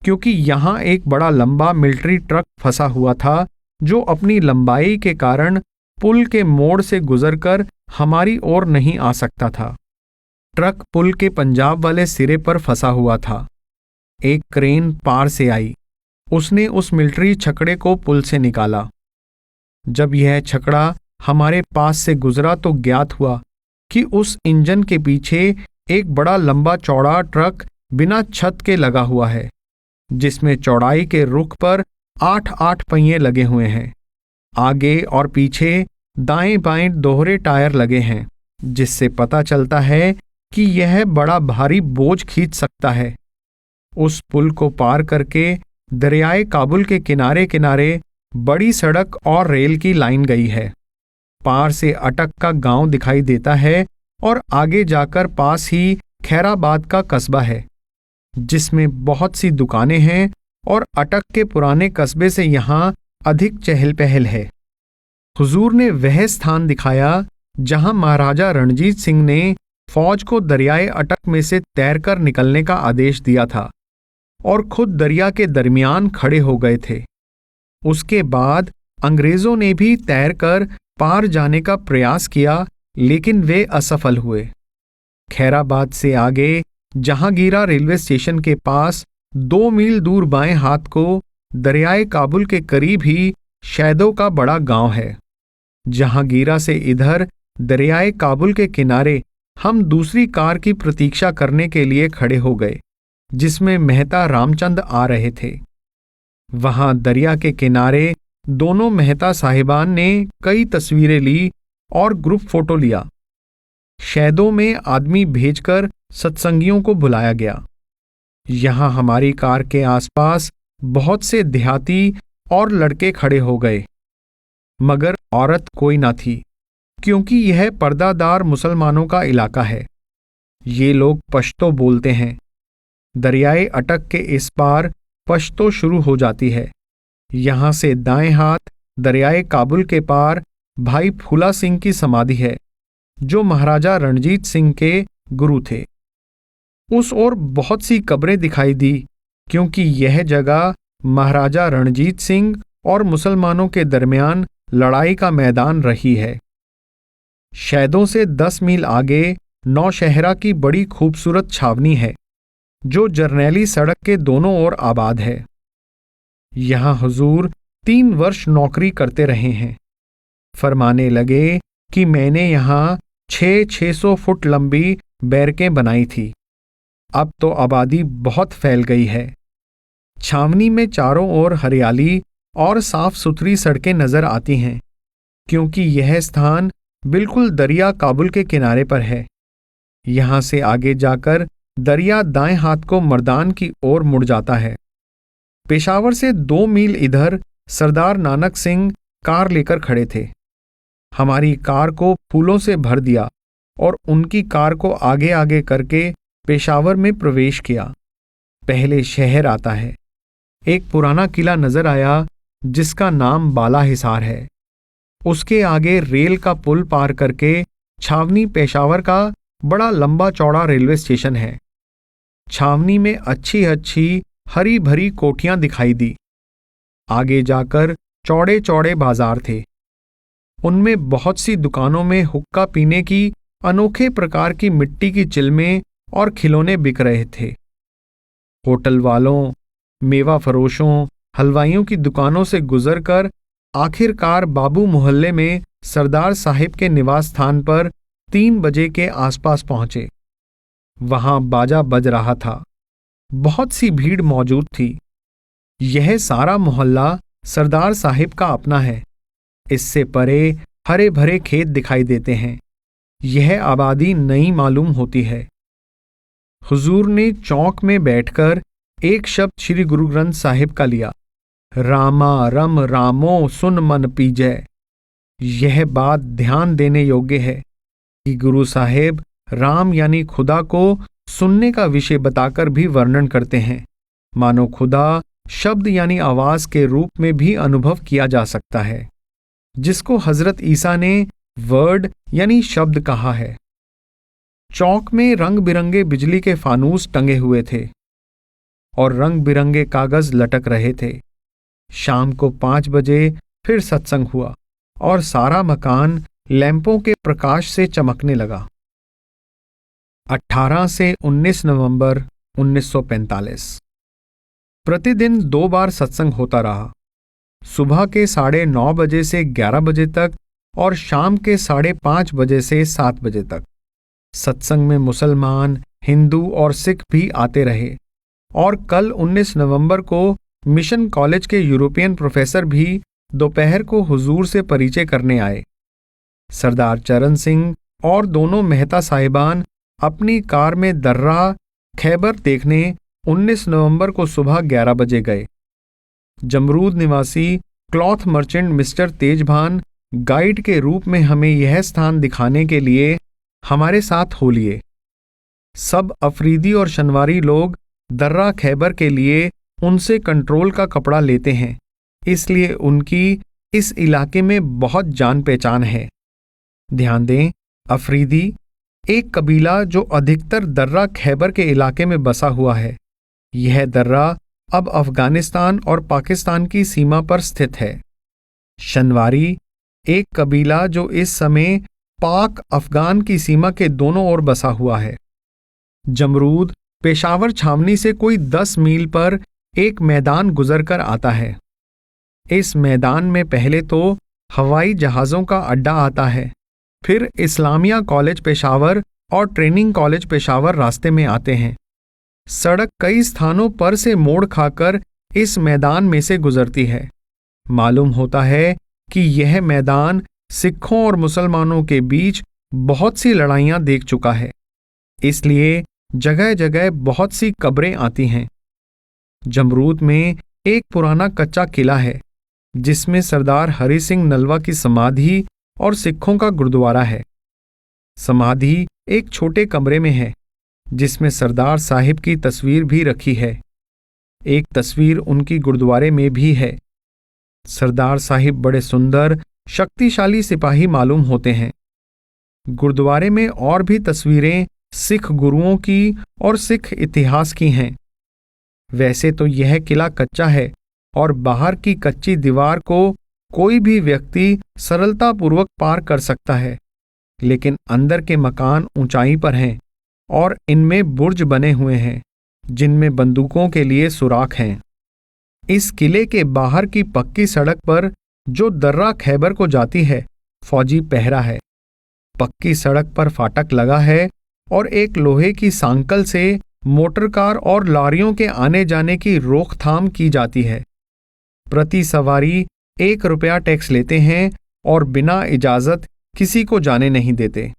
क्योंकि यहाँ एक बड़ा लंबा मिलिट्री ट्रक फंसा हुआ था जो अपनी लंबाई के कारण पुल के मोड़ से गुजरकर हमारी ओर नहीं आ सकता था। ट्रक पुल के पंजाब वाले सिरे पर फंसा हुआ था। एक क्रेन पार से आई, उसने उस मिलिट्री छकड़े को पुल से निकाला। जब यह छकड़ा हमारे पास से गुजरा तो ज्ञात हुआ कि उस इंजन के पीछे एक बड़ा लंबा चौड़ा ट्रक बिना छत के लगा हुआ है, जिसमें चौड़ाई के रुख पर 8-8 पहिए लगे हुए हैं। आगे और पीछे दाएं बाएं दोहरे टायर लगे हैं, जिससे पता चलता है कि यह बड़ा भारी बोझ खींच सकता है। उस पुल को पार करके दरियाए काबुल के किनारे किनारे बड़ी सड़क और रेल की लाइन गई है। पार से अटक का गांव दिखाई देता है और आगे जाकर पास ही खैराबाद का कस्बा है, जिसमें बहुत सी दुकानें हैं और अटक के पुराने कस्बे से यहाँ अधिक चहल पहल है। हुजूर ने वह स्थान दिखाया जहाँ महाराजा रणजीत सिंह ने फौज को दरियाए अटक में से तैरकर निकलने का आदेश दिया था और खुद दरिया के दरमियान खड़े हो गए थे। उसके बाद अंग्रेजों ने भी तैरकर पार जाने का प्रयास किया, लेकिन वे असफल हुए। खैराबाद से आगे जहांगीरा रेलवे स्टेशन के पास 2 मील दूर बाएं हाथ को दरियाए काबुल के करीब ही शैदों का बड़ा गांव है। जहांगीरा से इधर दरियाए काबुल के किनारे हम दूसरी कार की प्रतीक्षा करने के लिए खड़े हो गए, जिसमें मेहता रामचंद आ रहे थे। वहां दरिया के किनारे दोनों मेहता साहिबान ने कई तस्वीरें ली और ग्रुप फोटो लिया। शैदों में आदमी भेजकर सत्संगियों को बुलाया गया। यहां हमारी कार के आसपास बहुत से देहाती और लड़के खड़े हो गए, मगर औरत कोई ना थी, क्योंकि यह पर्दादार मुसलमानों का इलाका है। ये लोग पश्तो बोलते हैं। दरियाए अटक के इस पार पश्तो शुरू हो जाती है। यहां से दाएं हाथ दरियाए काबुल के पार भाई फूला सिंह की समाधि है, जो महाराजा रणजीत सिंह के गुरु थे। उस ओर बहुत सी कब्रें दिखाई दी, क्योंकि यह जगह महाराजा रणजीत सिंह और मुसलमानों के दरमियान लड़ाई का मैदान रही है। शैदों से 10 मील आगे नौशहरा की बड़ी खूबसूरत छावनी है, जो जरनैली सड़क के दोनों ओर आबाद है। यहां हुजूर 3 वर्ष नौकरी करते रहे हैं। फरमाने लगे कि मैंने यहां 600 फुट लंबी बैरकें बनाई थी। अब तो आबादी बहुत फैल गई है। छावनी में चारों ओर हरियाली और साफ सुथरी सड़कें नजर आती हैं, क्योंकि यह स्थान बिल्कुल दरिया काबुल के किनारे पर है। यहां से आगे जाकर दरिया दाएं हाथ को मर्दान की ओर मुड़ जाता है। पेशावर से 2 मील इधर सरदार नानक सिंह कार लेकर खड़े थे। हमारी कार को फूलों से भर दिया और उनकी कार को आगे आगे करके पेशावर में प्रवेश किया। पहले शहर आता है। एक पुराना किला नजर आया, जिसका नाम बाला हिसार है। उसके आगे रेल का पुल पार करके छावनी पेशावर का बड़ा लंबा चौड़ा रेलवे स्टेशन है। छावनी में अच्छी अच्छी हरी भरी कोठियां दिखाई दी। आगे जाकर चौड़े चौड़े बाजार थे। उनमें बहुत सी दुकानों में हुक्का पीने की अनोखे प्रकार की मिट्टी की चिलमें और खिलौने बिक रहे थे। होटल वालों, मेवा फरोशों, हलवाइयों की दुकानों से गुजरकर आखिरकार बाबू मोहल्ले में सरदार साहिब के निवास स्थान पर 3 बजे के आसपास पहुंचे। वहां बाजा बज रहा था। बहुत सी भीड़ मौजूद थी। यह सारा मोहल्ला सरदार साहिब का अपना है। इससे परे हरे भरे खेत दिखाई देते हैं। यह आबादी नई मालूम होती है। हुजूर ने चौक में बैठकर एक शब्द श्री गुरु ग्रंथ साहिब का लिया, रामा रम रामो सुन मन पीजय। यह बात ध्यान देने योग्य है कि गुरु साहिब राम यानी खुदा को सुनने का विषय बताकर भी वर्णन करते हैं, मानो खुदा शब्द यानी आवाज के रूप में भी अनुभव किया जा सकता है, जिसको हजरत ईसा ने वर्ड यानी शब्द कहा है। चौक में रंग बिरंगे बिजली के फानूस टंगे हुए थे और रंग बिरंगे कागज लटक रहे थे। शाम को 5 बजे फिर सत्संग हुआ और सारा मकान लैंपों के प्रकाश से चमकने लगा। 18 से 19 नवंबर 1945। प्रतिदिन 2 बार सत्संग होता रहा, सुबह के 9:30 बजे से 11 बजे तक और शाम के 5:30 बजे से 7 बजे तक। सत्संग में मुसलमान, हिंदू और सिख भी आते रहे और कल 19 नवंबर को मिशन कॉलेज के यूरोपियन प्रोफेसर भी दोपहर को हुजूर से परिचय करने आए। सरदार चरण सिंह और दोनों मेहता साहिबान अपनी कार में दर्रा खैबर देखने 19 नवंबर को सुबह 11 बजे गए। जमरूद निवासी cloth merchant mister Tejbhan guide के रूप में हमें यह स्थान दिखाने के लिए हमारे साथ हो लिए। सब अफरीदी और शनवारी लोग दर्रा खैबर के लिए उनसे कंट्रोल का कपड़ा लेते हैं, इसलिए उनकी इस इलाके में बहुत जान पहचान है। ध्यान दें, अफरीदी एक कबीला जो अधिकतर दर्रा खैबर के इलाके में बसा हुआ है। यह दर्रा अब अफगानिस्तान और पाकिस्तान की सीमा पर स्थित है। शनवारी एक कबीला जो इस समय पाक अफगान की सीमा के दोनों ओर बसा हुआ है। जमरूद पेशावर छावनी से कोई 10 मील पर एक मैदान गुजरकर आता है। इस मैदान में पहले तो हवाई जहाज़ों का अड्डा आता है, फिर इस्लामिया कॉलेज पेशावर और ट्रेनिंग कॉलेज पेशावर रास्ते में आते हैं। सड़क कई स्थानों पर से मोड़ खाकर इस मैदान में से गुजरती है। मालूम होता है कि यह मैदान सिखों और मुसलमानों के बीच बहुत सी लड़ाइयां देख चुका है, इसलिए जगह जगह बहुत सी कब्रें आती हैं। जमरूद में एक पुराना कच्चा किला है जिसमें सरदार हरि सिंह नलवा की समाधि और सिखों का गुरुद्वारा है। समाधि एक छोटे कमरे में है जिसमें सरदार साहिब की तस्वीर भी रखी है। एक तस्वीर उनकी गुरुद्वारे में भी है। सरदार साहिब बड़े सुंदर शक्तिशाली सिपाही मालूम होते हैं। गुरुद्वारे में और भी तस्वीरें सिख गुरुओं की और सिख इतिहास की हैं। वैसे तो यह किला कच्चा है और बाहर की कच्ची दीवार को कोई भी व्यक्ति सरलतापूर्वक पार कर सकता है, लेकिन अंदर के मकान ऊंचाई पर हैं और इनमें बुर्ज बने हुए हैं जिनमें बंदूकों के लिए सुराख हैं। इस किले के बाहर की पक्की सड़क पर जो दर्रा खैबर को जाती है, फौजी पहरा है। पक्की सड़क पर फाटक लगा है और एक लोहे की सांकल से मोटर कार और लॉरियों के आने जाने की रोकथाम की जाती है। प्रति सवारी 1 रुपया टैक्स लेते हैं और बिना इजाजत किसी को जाने नहीं देते।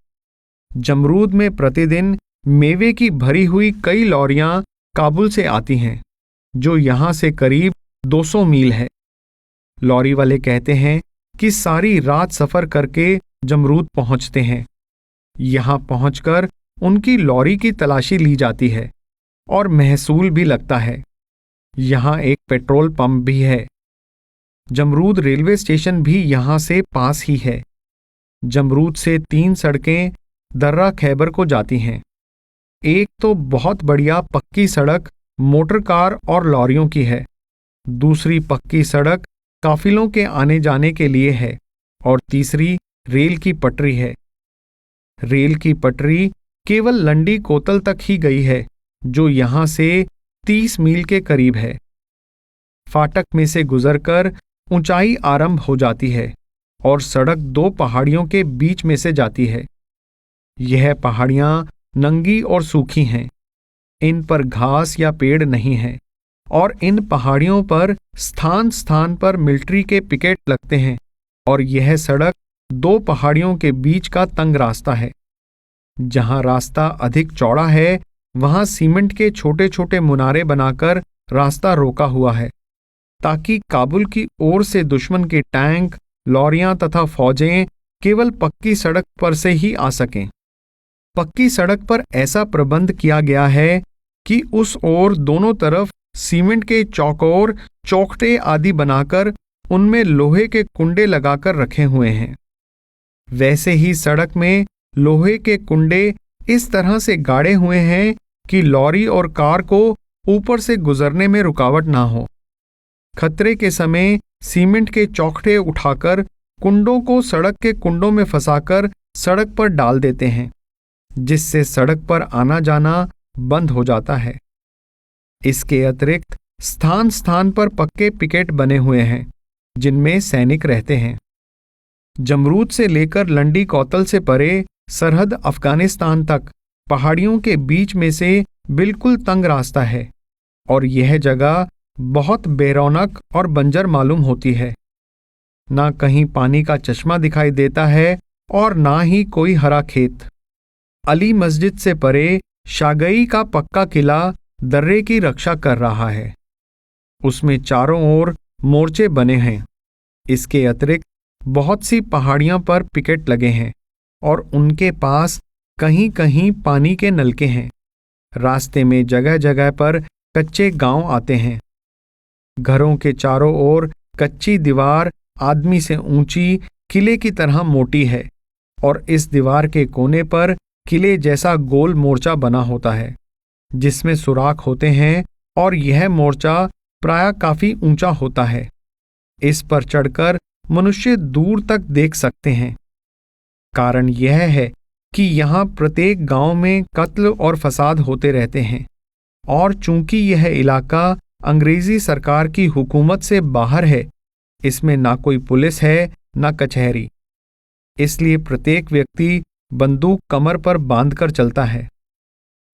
जमरूद में प्रतिदिन मेवे की भरी हुई कई लॉरियां काबुल से आती हैं, जो यहां से करीब 200 मील है। लॉरी वाले कहते हैं कि सारी रात सफर करके जमरूद पहुंचते हैं। यहां पहुंचकर उनकी लॉरी की तलाशी ली जाती है और महसूल भी लगता है। यहां एक पेट्रोल पंप भी है। जमरूद रेलवे स्टेशन भी यहां से पास ही है। जमरूद से 3 सड़कें दर्रा खैबर को जाती हैं। एक तो बहुत बढ़िया पक्की सड़क मोटर कार और लॉरियों की है। दूसरी पक्की सड़क काफिलों के आने जाने के लिए है और तीसरी रेल की पटरी है। रेल की पटरी केवल लंडी कोतल तक ही गई है, जो यहां से 30 मील के करीब है। फाटक में से गुजरकर ऊंचाई आरंभ हो जाती है और सड़क 2 पहाड़ियों के बीच में से जाती है। यह पहाड़ियां नंगी और सूखी हैं। इन पर घास या पेड़ नहीं है और इन पहाड़ियों पर स्थान स्थान पर मिलिट्री के पिकेट लगते हैं और यह सड़क 2 पहाड़ियों के बीच का तंग रास्ता है। जहां रास्ता अधिक चौड़ा है, वहां सीमेंट के छोटे छोटे मुनारे बनाकर रास्ता रोका हुआ है, ताकि काबुल की ओर से दुश्मन के टैंक, लॉरियां तथा फौजें केवल पक्की सड़क पर से ही आ सकें। पक्की सड़क पर ऐसा प्रबंध किया गया है कि उस ओर दोनों तरफ सीमेंट के चौकोर चौखटे आदि बनाकर उनमें लोहे के कुंडे लगाकर रखे हुए हैं। वैसे ही सड़क में लोहे के कुंडे इस तरह से गाड़े हुए हैं कि लॉरी और कार को ऊपर से गुजरने में रुकावट ना हो। खतरे के समय सीमेंट के चौखटे उठाकर कुंडों को सड़क के कुंडों में फंसाकर सड़क पर डाल देते हैं, जिससे सड़क पर आना जाना बंद हो जाता है। इसके अतिरिक्त स्थान स्थान पर पक्के पिकेट बने हुए हैं, जिनमें सैनिक रहते हैं। जमरूद से लेकर लंडी कौतल से परे सरहद अफगानिस्तान तक पहाड़ियों के बीच में से बिल्कुल तंग रास्ता है और यह जगह बहुत बेरौनक और बंजर मालूम होती है। ना कहीं पानी का चश्मा दिखाई देता है और ना ही कोई हरा खेत। अली मस्जिद से परे शागई का पक्का किला दर्रे की रक्षा कर रहा है। उसमें चारों ओर मोर्चे बने हैं। इसके अतिरिक्त बहुत सी पहाड़ियों पर पिकेट लगे हैं और उनके पास कहीं कहीं पानी के नलके हैं। रास्ते में जगह जगह पर कच्चे गांव आते हैं। घरों के चारों ओर कच्ची दीवार आदमी से ऊंची किले की तरह मोटी है और इस दीवार के कोने पर किले जैसा गोल मोर्चा बना होता है, जिसमें सुराख होते हैं और यह मोर्चा प्रायः काफी ऊंचा होता है। इस पर चढ़कर मनुष्य दूर तक देख सकते हैं। कारण यह है कि यहाँ प्रत्येक गांव में कत्ल और फसाद होते रहते हैं और चूंकि यह इलाका अंग्रेजी सरकार की हुकूमत से बाहर है, इसमें ना कोई पुलिस है ना कचहरी। इसलिए प्रत्येक व्यक्ति बंदूक कमर पर बांधकर चलता है।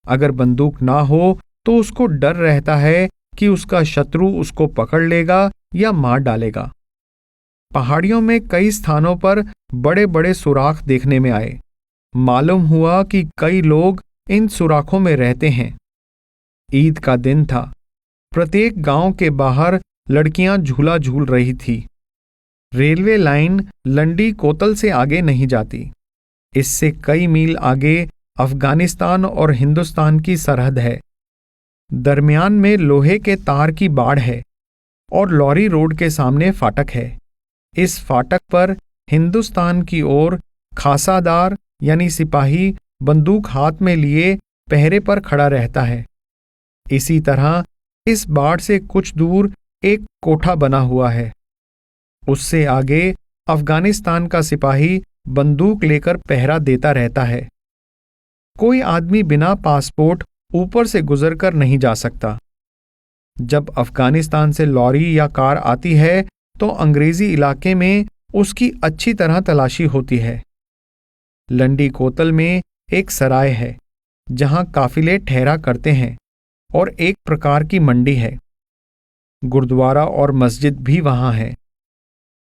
अगर बंदूक ना हो तो उसको डर रहता है कि उसका शत्रु उसको पकड़ लेगा या मार डालेगा। पहाड़ियों में कई स्थानों पर बड़े बड़े सुराख देखने में आए। मालूम हुआ कि कई लोग इन सुराखों में रहते हैं। ईद का दिन था। प्रत्येक गांव के बाहर लड़कियां झूला झूल रही थी। रेलवे लाइन लंडी कोतल से आगे नहीं जाती। इससे कई मील आगे अफगानिस्तान और हिंदुस्तान की सरहद है। दरमियान में लोहे के तार की बाड़ है और लॉरी रोड के सामने फाटक है। इस फाटक पर हिंदुस्तान की ओर खासादार यानी सिपाही बंदूक हाथ में लिए पहरे पर खड़ा रहता है। इसी तरह इस बाड़ से कुछ दूर एक कोठा बना हुआ है। उससे आगे अफगानिस्तान का सिपाही बंदूक लेकर पहरा देता रहता है। कोई आदमी बिना पासपोर्ट ऊपर से गुजरकर नहीं जा सकता। जब अफगानिस्तान से लॉरी या कार आती है तो अंग्रेजी इलाके में उसकी अच्छी तरह तलाशी होती है। लंडी कोतल में एक सराय है जहां काफिले ठहरा करते हैं और एक प्रकार की मंडी है। गुरुद्वारा और मस्जिद भी वहां है।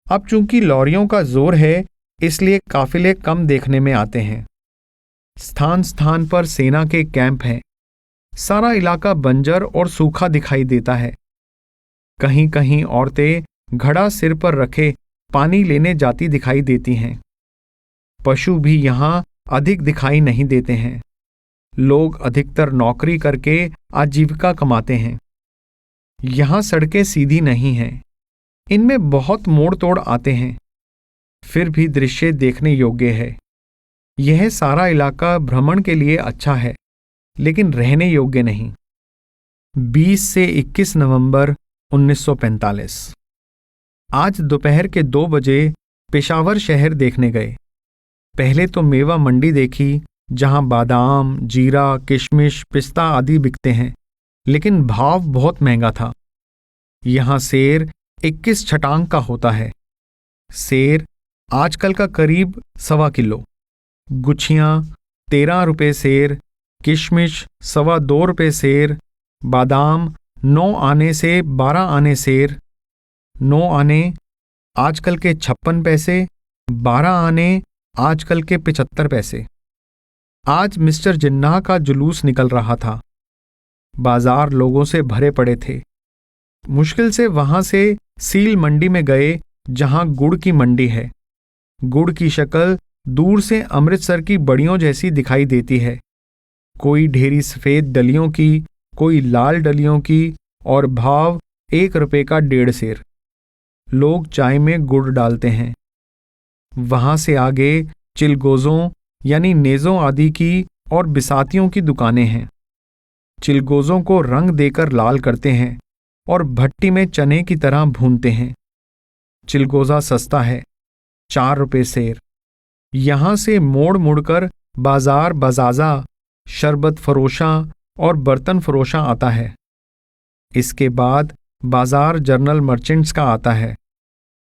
अब चूंकि लॉरियों का जोर है, इसलिए काफिले कम देखने में आते हैं। स्थान स्थान पर सेना के कैंप हैं। सारा इलाका बंजर और सूखा दिखाई देता है। कहीं कहीं औरतें घड़ा सिर पर रखे पानी लेने जाती दिखाई देती हैं। पशु भी यहां अधिक दिखाई नहीं देते हैं। लोग अधिकतर नौकरी करके आजीविका कमाते हैं। यहां सड़कें सीधी नहीं हैं। इनमें बहुत मोड़ तोड़ आते हैं। फिर भी दृश्य देखने योग्य है। यह सारा इलाका भ्रमण के लिए अच्छा है, लेकिन रहने योग्य नहीं। 20 से 21 नवंबर 1945। आज दोपहर के 2 बजे पेशावर शहर देखने गए। पहले तो मेवा मंडी देखी, जहां बादाम, जीरा, किशमिश, पिस्ता आदि बिकते हैं, लेकिन भाव बहुत महंगा था। यहां सेर 21 छटांग का होता है। सेर आजकल का करीब 1.25 किलो। गुच्छियां 13 रुपये सेर, किशमिश 2.25 रुपये सेर, बादाम 9 आने से 12 आने सेर। 9 आने आजकल के 56 पैसे, 12 आने आजकल के 75 पैसे। आज मिस्टर जिन्नाह का जुलूस निकल रहा था। बाजार लोगों से भरे पड़े थे। मुश्किल से वहां से सील मंडी में गए, जहां गुड़ की मंडी है। गुड़ की शक्ल दूर से अमृतसर की बड़ियों जैसी दिखाई देती है। कोई ढेरी सफेद डलियों की, कोई लाल डलियों की, और भाव 1 रुपये का 1.5 सेर। लोग चाय में गुड़ डालते हैं। वहां से आगे चिलगोजों यानी नेज़ों आदि की और बिसातियों की दुकानें हैं। चिलगोजों को रंग देकर लाल करते हैं और भट्टी में चने की तरह भूनते हैं। चिलगोजा सस्ता है, 4 रुपये सेर। यहां से मोड़ मुड़कर बाजार बजाजा, शरबत फरोशा और बर्तन फरोशा आता है। इसके बाद बाजार जर्नल मर्चेंट्स का आता है,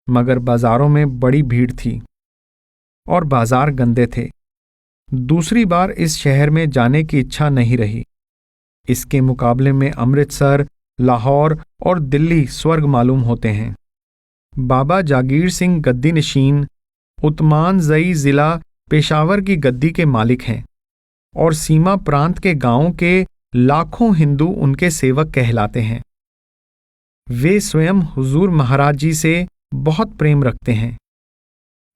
मगर बाजारों में बड़ी भीड़ थी और बाजार गंदे थे। दूसरी बार इस शहर में जाने की इच्छा नहीं रही। इसके मुकाबले में अमृतसर, लाहौर और दिल्ली स्वर्ग मालूम होते हैं। बाबा जागीर सिंह गद्दी नशीन उतमानजई जिला पेशावर की गद्दी के मालिक हैं और सीमा प्रांत के गांवों के लाखों हिंदू उनके सेवक कहलाते हैं। वे स्वयं हुजूर महाराज जी से बहुत प्रेम रखते हैं।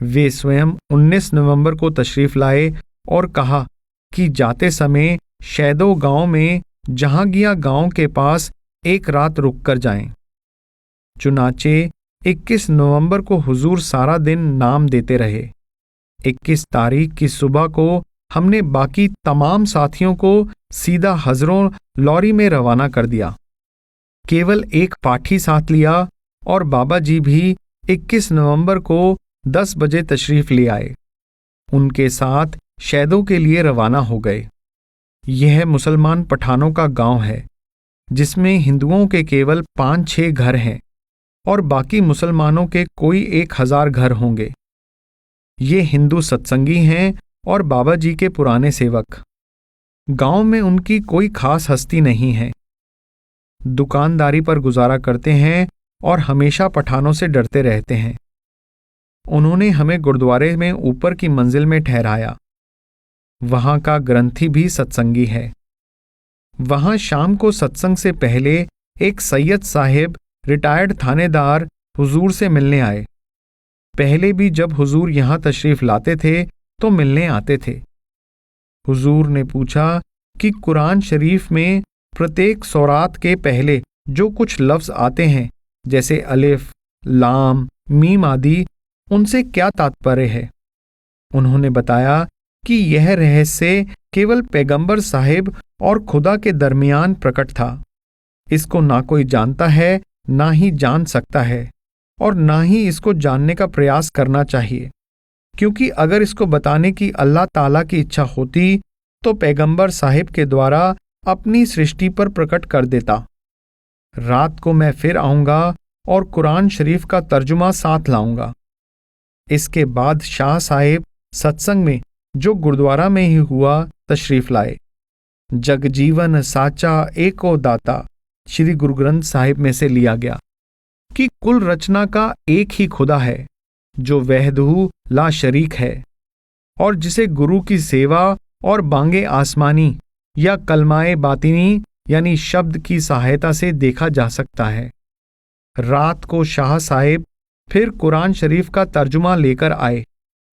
वे स्वयं 19 नवंबर को तशरीफ लाए और कहा कि जाते समय शैदो गांव में जहांगिया गांव के पास एक रात रुककर जाएं। चुनाचे 21 नवंबर को हुजूर सारा दिन नाम देते रहे। 21 तारीख की सुबह को हमने बाकी तमाम साथियों को सीधा हजरों लॉरी में रवाना कर दिया। केवल एक पाठी साथ लिया और बाबा जी भी 21 नवंबर को 10 बजे तशरीफ ले आए। उनके साथ शैदों के लिए रवाना हो गए। यह मुसलमान पठानों का गांव है, जिसमें हिंदुओं के केवल 5-6 घर हैं और बाकी मुसलमानों के कोई 1000 घर होंगे। ये हिंदू सत्संगी हैं और बाबा जी के पुराने सेवक। गांव में उनकी कोई खास हस्ती नहीं है। दुकानदारी पर गुजारा करते हैं और हमेशा पठानों से डरते रहते हैं। उन्होंने हमें गुरुद्वारे में ऊपर की मंजिल में ठहराया। वहां का ग्रंथी भी सत्संगी है। वहां शाम को सत्संग से पहले एक सैयद साहिब रिटायर्ड थानेदार हुजूर से मिलने आए। पहले भी जब हुजूर यहां तशरीफ लाते थे तो मिलने आते थे। हुजूर ने पूछा कि कुरान शरीफ में प्रत्येक सौरात के पहले जो कुछ लफ्ज आते हैं, जैसे अलिफ, लाम, मीम आदि, उनसे क्या तात्पर्य है। उन्होंने बताया कि यह रहस्य केवल पैगंबर साहिब और खुदा के दरमियान प्रकट था। इसको ना कोई जानता है, ना ही जान सकता है, और ना ही इसको जानने का प्रयास करना चाहिए, क्योंकि अगर इसको बताने की अल्लाह ताला की इच्छा होती तो पैगंबर साहिब के द्वारा अपनी सृष्टि पर प्रकट कर देता। रात को मैं फिर आऊंगा और कुरान शरीफ का तर्जुमा साथ लाऊंगा। इसके बाद शाह साहिब सत्संग में, जो गुरुद्वारा में ही हुआ, तशरीफ लाए। जगजीवन साचा एको दाता श्री गुरु ग्रंथ साहिब में से लिया गया कि कुल रचना का एक ही खुदा है, जो वहदहू ला शरीक है, और जिसे गुरु की सेवा और बांगे आसमानी या कलमाए बातिनी यानी शब्द की सहायता से देखा जा सकता है। रात को शाह साहिब फिर कुरान शरीफ का तर्जुमा लेकर आए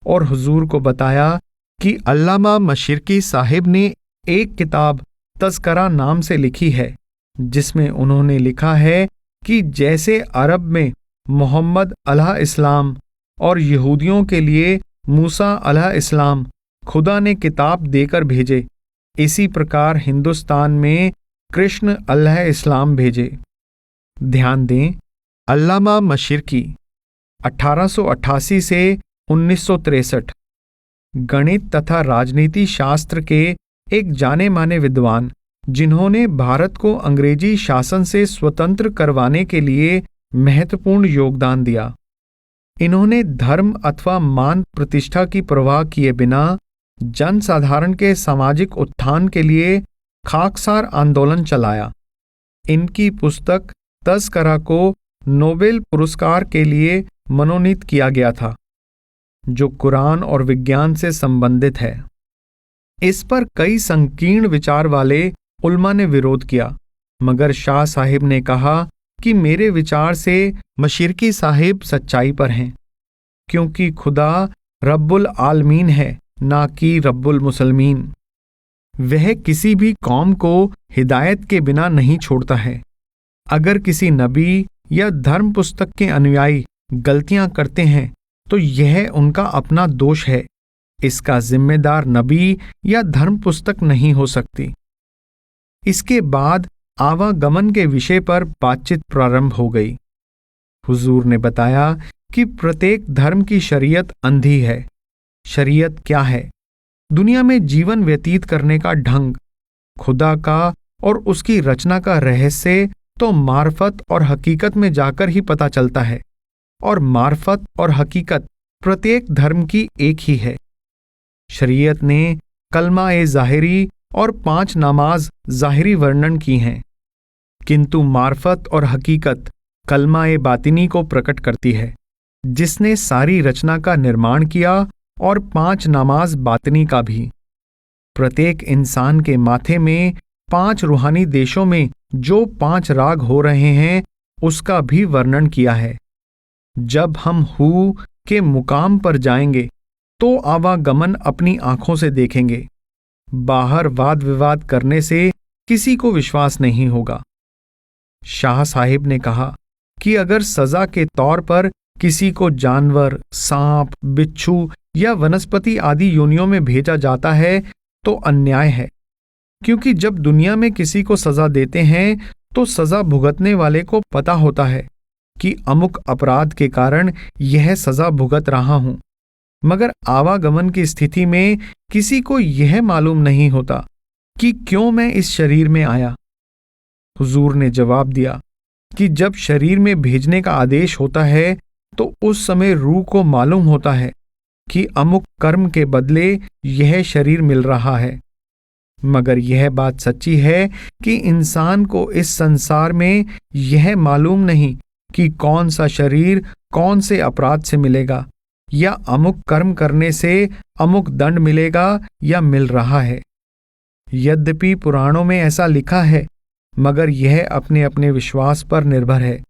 और हुजूर को बताया कि अल्लामा मशरिकी साहिब ने एक किताब तज़किरा नाम से लिखी है, जिसमें उन्होंने लिखा है कि जैसे अरब में मोहम्मद अलैहि इस्लाम और यहूदियों के लिए मूसा अलैहि इस्लाम खुदा ने किताब देकर भेजे, इसी प्रकार हिंदुस्तान में कृष्ण अलैहि इस्लाम भेजे। ध्यान दें, अल्लामा मशरिकी 1888 से 1963 गणित तथा राजनीति शास्त्र के एक जाने माने विद्वान, जिन्होंने भारत को अंग्रेजी शासन से स्वतंत्र करवाने के लिए महत्वपूर्ण योगदान दिया। इन्होंने धर्म अथवा मान प्रतिष्ठा की परवाह किए बिना जनसाधारण के सामाजिक उत्थान के लिए खाकसार आंदोलन चलाया। इनकी पुस्तक तज़किरा को नोबेल पुरस्कार के लिए मनोनीत किया गया था, जो कुरान और विज्ञान से संबंधित है। इस पर कई संकीर्ण विचार वाले उल्मा ने विरोध किया, मगर शाह साहिब ने कहा कि मेरे विचार से मशरिकी साहिब सच्चाई पर हैं, क्योंकि खुदा रब्बुल आलमीन है, ना कि रब्बुल मुसलमीन। वह किसी भी कौम को हिदायत के बिना नहीं छोड़ता है। अगर किसी नबी या धर्म पुस्तक के अनुयायी गलतियां करते हैं तो यह उनका अपना दोष है, इसका जिम्मेदार नबी या धर्म पुस्तक नहीं हो सकती। इसके बाद आवागमन के विषय पर बातचीत प्रारंभ हो गई। हुजूर ने बताया कि प्रत्येक धर्म की शरीयत अंधी है। शरीयत क्या है? दुनिया में जीवन व्यतीत करने का ढंग, खुदा का और उसकी रचना का रहस्य तो मार्फत और हकीकत में जाकर ही पता चलता है, और मार्फत और हकीकत प्रत्येक धर्म की एक ही है। शरीयत ने कलमा ए ज़ाहिरी और 5 नमाज ज़ाहिरी वर्णन की हैं, किंतु मार्फत और हकीकत कलमा ए बातिनी को प्रकट करती है, जिसने सारी रचना का निर्माण किया, और 5 नमाज बातिनी का भी। प्रत्येक इंसान के माथे में 5 रूहानी देशों में जो 5 राग हो रहे हैं उसका भी वर्णन किया है। जब हम हू के मुकाम पर जाएंगे तो आवागमन अपनी आंखों से देखेंगे। बाहर वाद विवाद करने से किसी को विश्वास नहीं होगा। शाह साहिब ने कहा कि अगर सजा के तौर पर किसी को जानवर, सांप, बिच्छू या वनस्पति आदि योनियों में भेजा जाता है तो अन्याय है, क्योंकि जब दुनिया में किसी को सजा देते हैं तो सजा भुगतने वाले को पता होता है कि अमुक अपराध के कारण यह सजा भुगत रहा हूं, मगर आवागमन की स्थिति में किसी को यह मालूम नहीं होता कि क्यों मैं इस शरीर में आया। हुजूर ने जवाब दिया कि जब शरीर में भेजने का आदेश होता है तो उस समय रूह को मालूम होता है कि अमुक कर्म के बदले यह शरीर मिल रहा है, मगर यह बात सच्ची है कि इंसान को इस संसार में यह मालूम नहीं कि कौन सा शरीर कौन से अपराध से मिलेगा, या अमुक कर्म करने से अमुक दंड मिलेगा या मिल रहा है। यद्यपि पुराणों में ऐसा लिखा है, मगर यह अपने अपने विश्वास पर निर्भर है।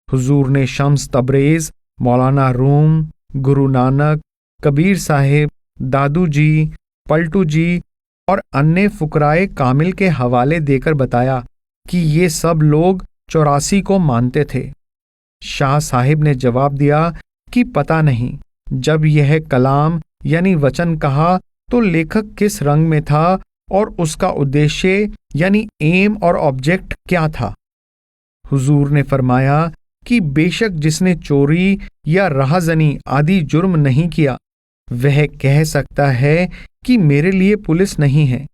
हुजूर ने शम्स तबरेज, मौलाना रूम, गुरु नानक, कबीर साहिब, दादू जी, पलटू जी और अन्य फुकराए कामिल के हवाले देकर बताया कि ये सब लोग 84 को मानते थे। शाह साहिब ने जवाब दिया कि पता नहीं, जब यह कलाम यानी वचन कहा तो लेखक किस रंग में था और उसका उद्देश्य यानी एम और ऑब्जेक्ट क्या था। हुजूर ने फरमाया कि बेशक जिसने चोरी या राहजनी आदि जुर्म नहीं किया वह कह सकता है कि मेरे लिए पुलिस नहीं है।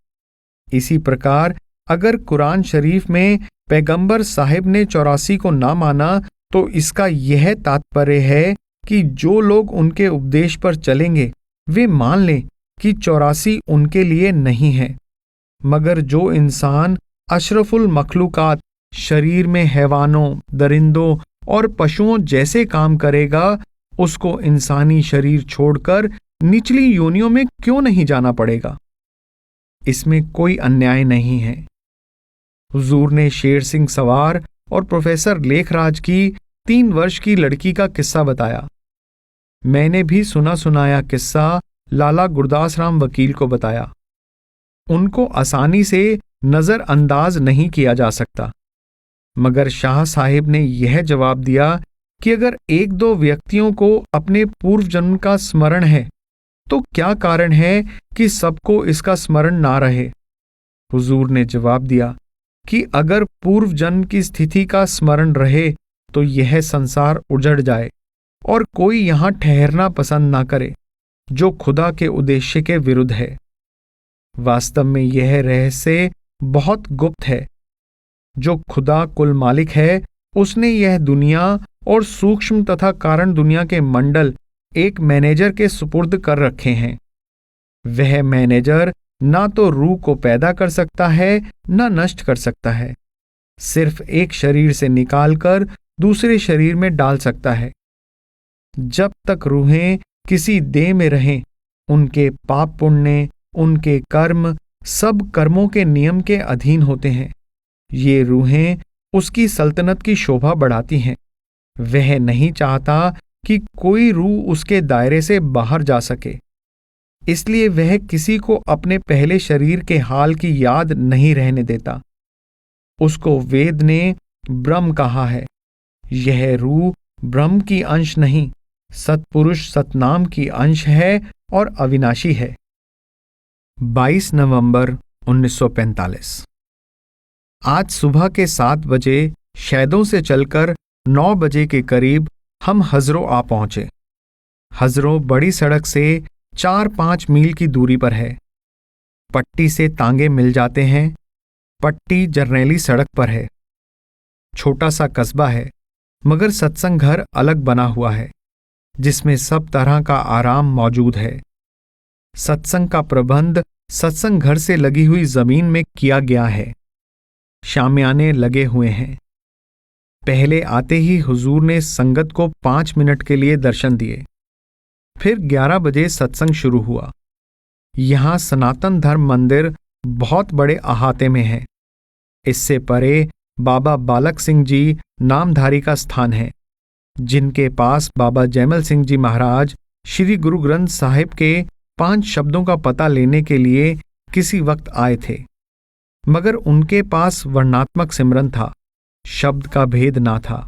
इसी प्रकार अगर कुरान शरीफ में पैगंबर साहिब ने 84 को ना माना तो इसका यह तात्पर्य है कि जो लोग उनके उपदेश पर चलेंगे वे मान लें कि 84 उनके लिए नहीं है, मगर जो इंसान अशरफुल मखलूकात शरीर में हैवानों, दरिंदों और पशुओं जैसे काम करेगा उसको इंसानी शरीर छोड़कर निचली योनियों में क्यों नहीं जाना पड़ेगा। इसमें कोई अन्याय नहीं है। हुजूर ने शेर सिंह सवार और प्रोफेसर लेखराज की 3 वर्ष की लड़की का किस्सा बताया। मैंने भी सुना सुनाया किस्सा लाला गुरदास राम वकील को बताया। उनको आसानी से नजरअंदाज नहीं किया जा सकता, मगर शाह साहिब ने यह जवाब दिया कि अगर 1-2 व्यक्तियों को अपने पूर्व जन्म का स्मरण है तो क्या कारण है कि सबको इसका स्मरण ना रहे। हुजूर ने जवाब दिया कि अगर पूर्व जन्म की स्थिति का स्मरण रहे तो यह संसार उजड़ जाए और कोई यहां ठहरना पसंद ना करे, जो खुदा के उद्देश्य के विरुद्ध है। वास्तव में यह रहस्य बहुत गुप्त है। जो खुदा कुल मालिक है उसने यह दुनिया और सूक्ष्म तथा कारण दुनिया के मंडल एक मैनेजर के सुपुर्द कर रखे हैं। वह मैनेजर ना तो रूह को पैदा कर सकता है ना नष्ट कर सकता है, सिर्फ एक शरीर से निकालकर दूसरे शरीर में डाल सकता है। जब तक रूहें किसी देह में रहें उनके पाप पुण्य, उनके कर्म सब कर्मों के नियम के अधीन होते हैं। ये रूहें उसकी सल्तनत की शोभा बढ़ाती हैं। वह नहीं चाहता कि कोई रूह उसके दायरे से बाहर जा सके, इसलिए वह किसी को अपने पहले शरीर के हाल की याद नहीं रहने देता। उसको वेद ने ब्रह्म कहा है। यह रूह ब्रह्म की अंश नहीं, सत्पुरुष सतनाम की अंश है और अविनाशी है। 22 नवंबर 1945। आज सुबह के 7 बजे शैदों से चलकर 9 बजे के करीब हम हजरों आ पहुंचे। हजरों बड़ी सड़क से 4-5 मील की दूरी पर है। पट्टी से तांगे मिल जाते हैं। पट्टी जरनैली सड़क पर है। छोटा सा कस्बा है, मगर सत्संग घर अलग बना हुआ है, जिसमें सब तरह का आराम मौजूद है। सत्संग का प्रबंध सत्संग घर से लगी हुई जमीन में किया गया है। शामियाने लगे हुए हैं। पहले आते ही हुजूर ने संगत को 5 मिनट के लिए दर्शन दिए। फिर 11 बजे सत्संग शुरू हुआ। यहां सनातन धर्म मंदिर बहुत बड़े अहाते में है। इससे परे बाबा बालक सिंह जी नामधारी का स्थान है, जिनके पास बाबा जैमल सिंह जी महाराज श्री गुरु ग्रंथ साहिब के 5 शब्दों का पता लेने के लिए किसी वक्त आए थे, मगर उनके पास वर्णात्मक सिमरन था, शब्द का भेद ना था।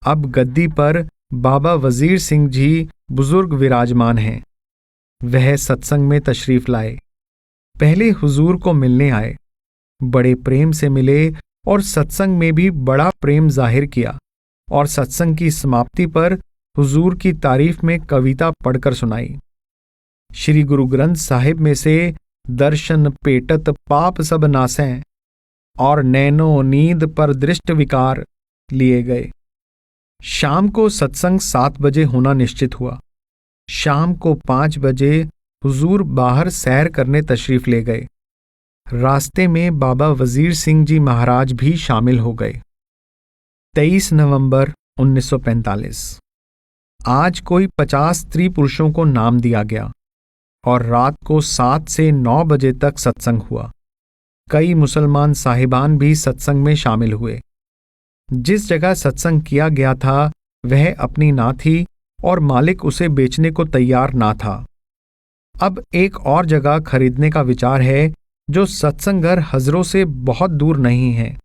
अब गद्दी पर बाबा वजीर सिंह जी बुजुर्ग विराजमान हैं। वह सत्संग में तशरीफ लाए। पहले हुजूर को मिलने आए, बड़े प्रेम से मिले और सत्संग में भी बड़ा प्रेम जाहिर किया, और सत्संग की समाप्ति पर हुजूर की तारीफ में कविता पढ़कर सुनाई। श्री गुरु ग्रंथ साहिब में से दर्शन पेटत पाप सब नासें और नैनो नींद पर दृष्ट विकार लिए गए। शाम को सत्संग 7 बजे होना निश्चित हुआ। शाम को 5 बजे हुजूर बाहर सैर करने तशरीफ ले गए। रास्ते में बाबा वजीर सिंह जी महाराज भी शामिल हो गए। 23 नवंबर 1945। आज कोई 50 स्त्री पुरुषों को नाम दिया गया और रात को 7 से 9 बजे तक सत्संग हुआ। कई मुसलमान साहिबान भी सत्संग में शामिल हुए। जिस जगह सत्संग किया गया था वह अपनी ना थी और मालिक उसे बेचने को तैयार ना था। अब एक और जगह खरीदने का विचार है जो सत्संग घर हजरों से बहुत दूर नहीं है,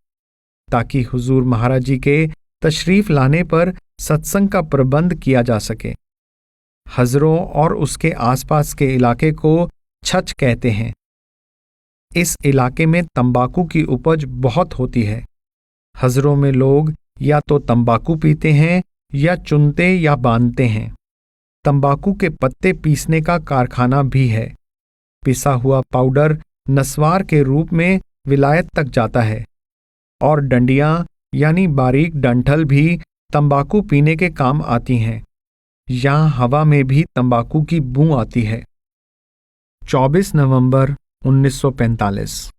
ताकि हुजूर महाराज जी के तशरीफ लाने पर सत्संग का प्रबंध किया जा सके। हजरों और उसके आसपास के इलाके को छछ कहते हैं। इस इलाके में तंबाकू की उपज बहुत होती है। हजरों में लोग या तो तंबाकू पीते हैं या चुनते या बांधते हैं। तंबाकू के पत्ते पीसने का कारखाना भी है। पिसा हुआ पाउडर नस्वार के रूप में विलायत तक जाता है, और डंडियां यानी बारीक डंठल भी तंबाकू पीने के काम आती हैं। यहां हवा में भी तंबाकू की बू आती है। 24 नवंबर 1945।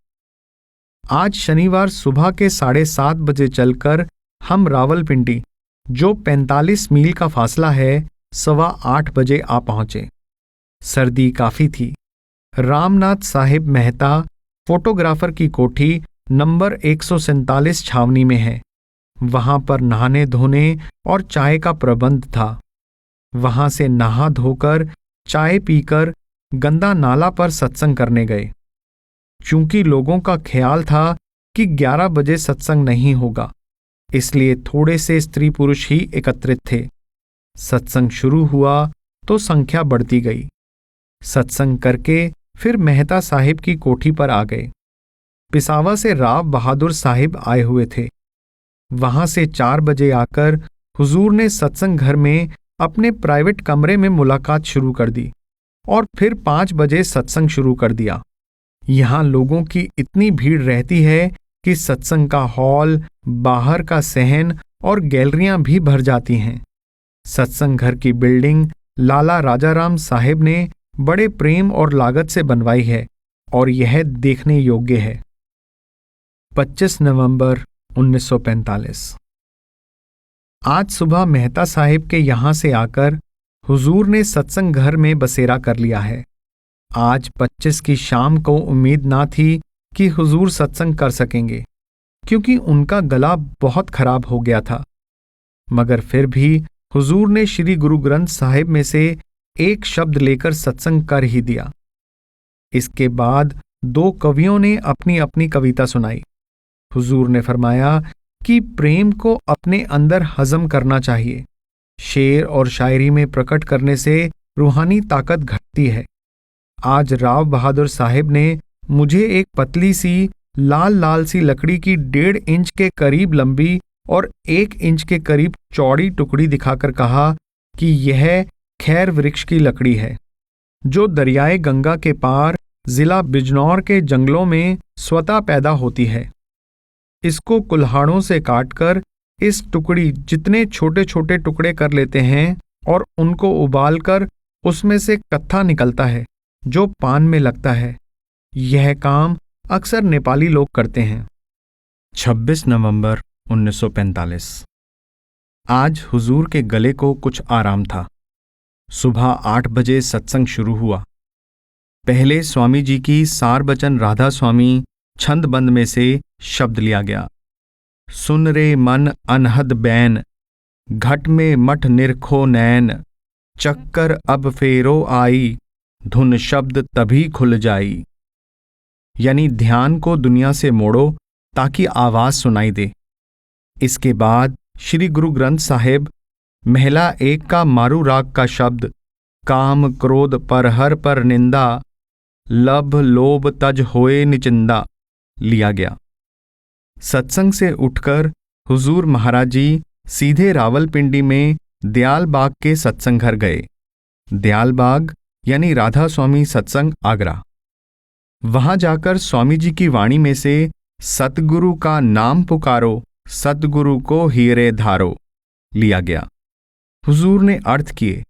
आज शनिवार सुबह के 7:30 बजे चलकर हम रावलपिंडी, जो 45 मील का फासला है, 8:15 बजे आ पहुंचे। सर्दी काफी थी। रामनाथ साहिब मेहता फोटोग्राफर की कोठी नंबर 147 छावनी में है। वहां पर नहाने धोने और चाय का प्रबंध था। वहां से नहा धोकर चाय पीकर गंदा नाला पर सत्संग करने गए। चूंकि लोगों का ख्याल था कि 11 बजे सत्संग नहीं होगा, इसलिए थोड़े से स्त्री पुरुष ही एकत्रित थे। सत्संग शुरू हुआ तो संख्या बढ़ती गई। सत्संग करके फिर मेहता साहिब की कोठी पर आ गए। पिसावा से राव बहादुर साहिब आए हुए थे। वहां से 4 बजे आकर हुजूर ने सत्संग घर में अपने प्राइवेट कमरे में मुलाकात शुरू कर दी और फिर 5 बजे सत्संग शुरू कर दिया। यहां लोगों की इतनी भीड़ रहती है कि सत्संग का हॉल, बाहर का सहन और गैलरियां भी भर जाती हैं। सत्संग घर की बिल्डिंग लाला राजाराम साहिब ने बड़े प्रेम और लागत से बनवाई है और यह देखने योग्य है। 25 नवंबर 1945। आज सुबह मेहता साहिब के यहां से आकर हुजूर ने सत्संग घर में बसेरा कर लिया है। आज 25 की शाम को उम्मीद ना थी कि हुजूर सत्संग कर सकेंगे, क्योंकि उनका गला बहुत खराब हो गया था। मगर फिर भी हुजूर ने श्री गुरु ग्रंथ साहिब में से एक शब्द लेकर सत्संग कर ही दिया। इसके बाद 2 कवियों ने अपनी अपनी कविता सुनाई। हुजूर ने फरमाया कि प्रेम को अपने अंदर हजम करना चाहिए। शेर और शायरी में प्रकट करने से रूहानी ताकत घटती है। आज राव बहादुर साहिब ने मुझे एक पतली सी लाल लाल सी लकड़ी की 1.5 इंच के करीब लंबी और 1 इंच के करीब चौड़ी टुकड़ी दिखाकर कहा कि यह खैर वृक्ष की लकड़ी है, जो दरियाए गंगा के पार जिला बिजनौर के जंगलों में स्वतः पैदा होती है। इसको कुल्हाड़ों से काटकर इस टुकड़ी जितने छोटे छोटे टुकड़े कर लेते हैं और उनको उबालकर उसमें से कत्था निकलता है जो पान में लगता है। यह काम अक्सर नेपाली लोग करते हैं। 26 नवंबर 1945। आज हुजूर के गले को कुछ आराम था। सुबह 8 बजे सत्संग शुरू हुआ। पहले स्वामी जी की सारबचन राधा स्वामी छंदबंद में से शब्द लिया गया। सुन रे मन अनहद बैन, घट में मठ निरखो नैन, चक्कर अब फेरो आई, धुन शब्द तभी खुल जाई। यानी ध्यान को दुनिया से मोड़ो ताकि आवाज सुनाई दे। इसके बाद श्री गुरु ग्रंथ साहिब महला 1 का मारू राग का शब्द काम क्रोध पर हर पर निंदा, लभ लोभ तज होए निचिंदा लिया गया। सत्संग से उठकर हुजूर महाराज जी सीधे रावलपिंडी में दयालबाग के सत्संग घर गए। दयालबाग यानी राधा स्वामी सत्संग आगरा। वहां जाकर स्वामी जी की वाणी में से सतगुरु का नाम पुकारो, सतगुरु को हीरे धारो लिया गया। हुजूर ने अर्थ किए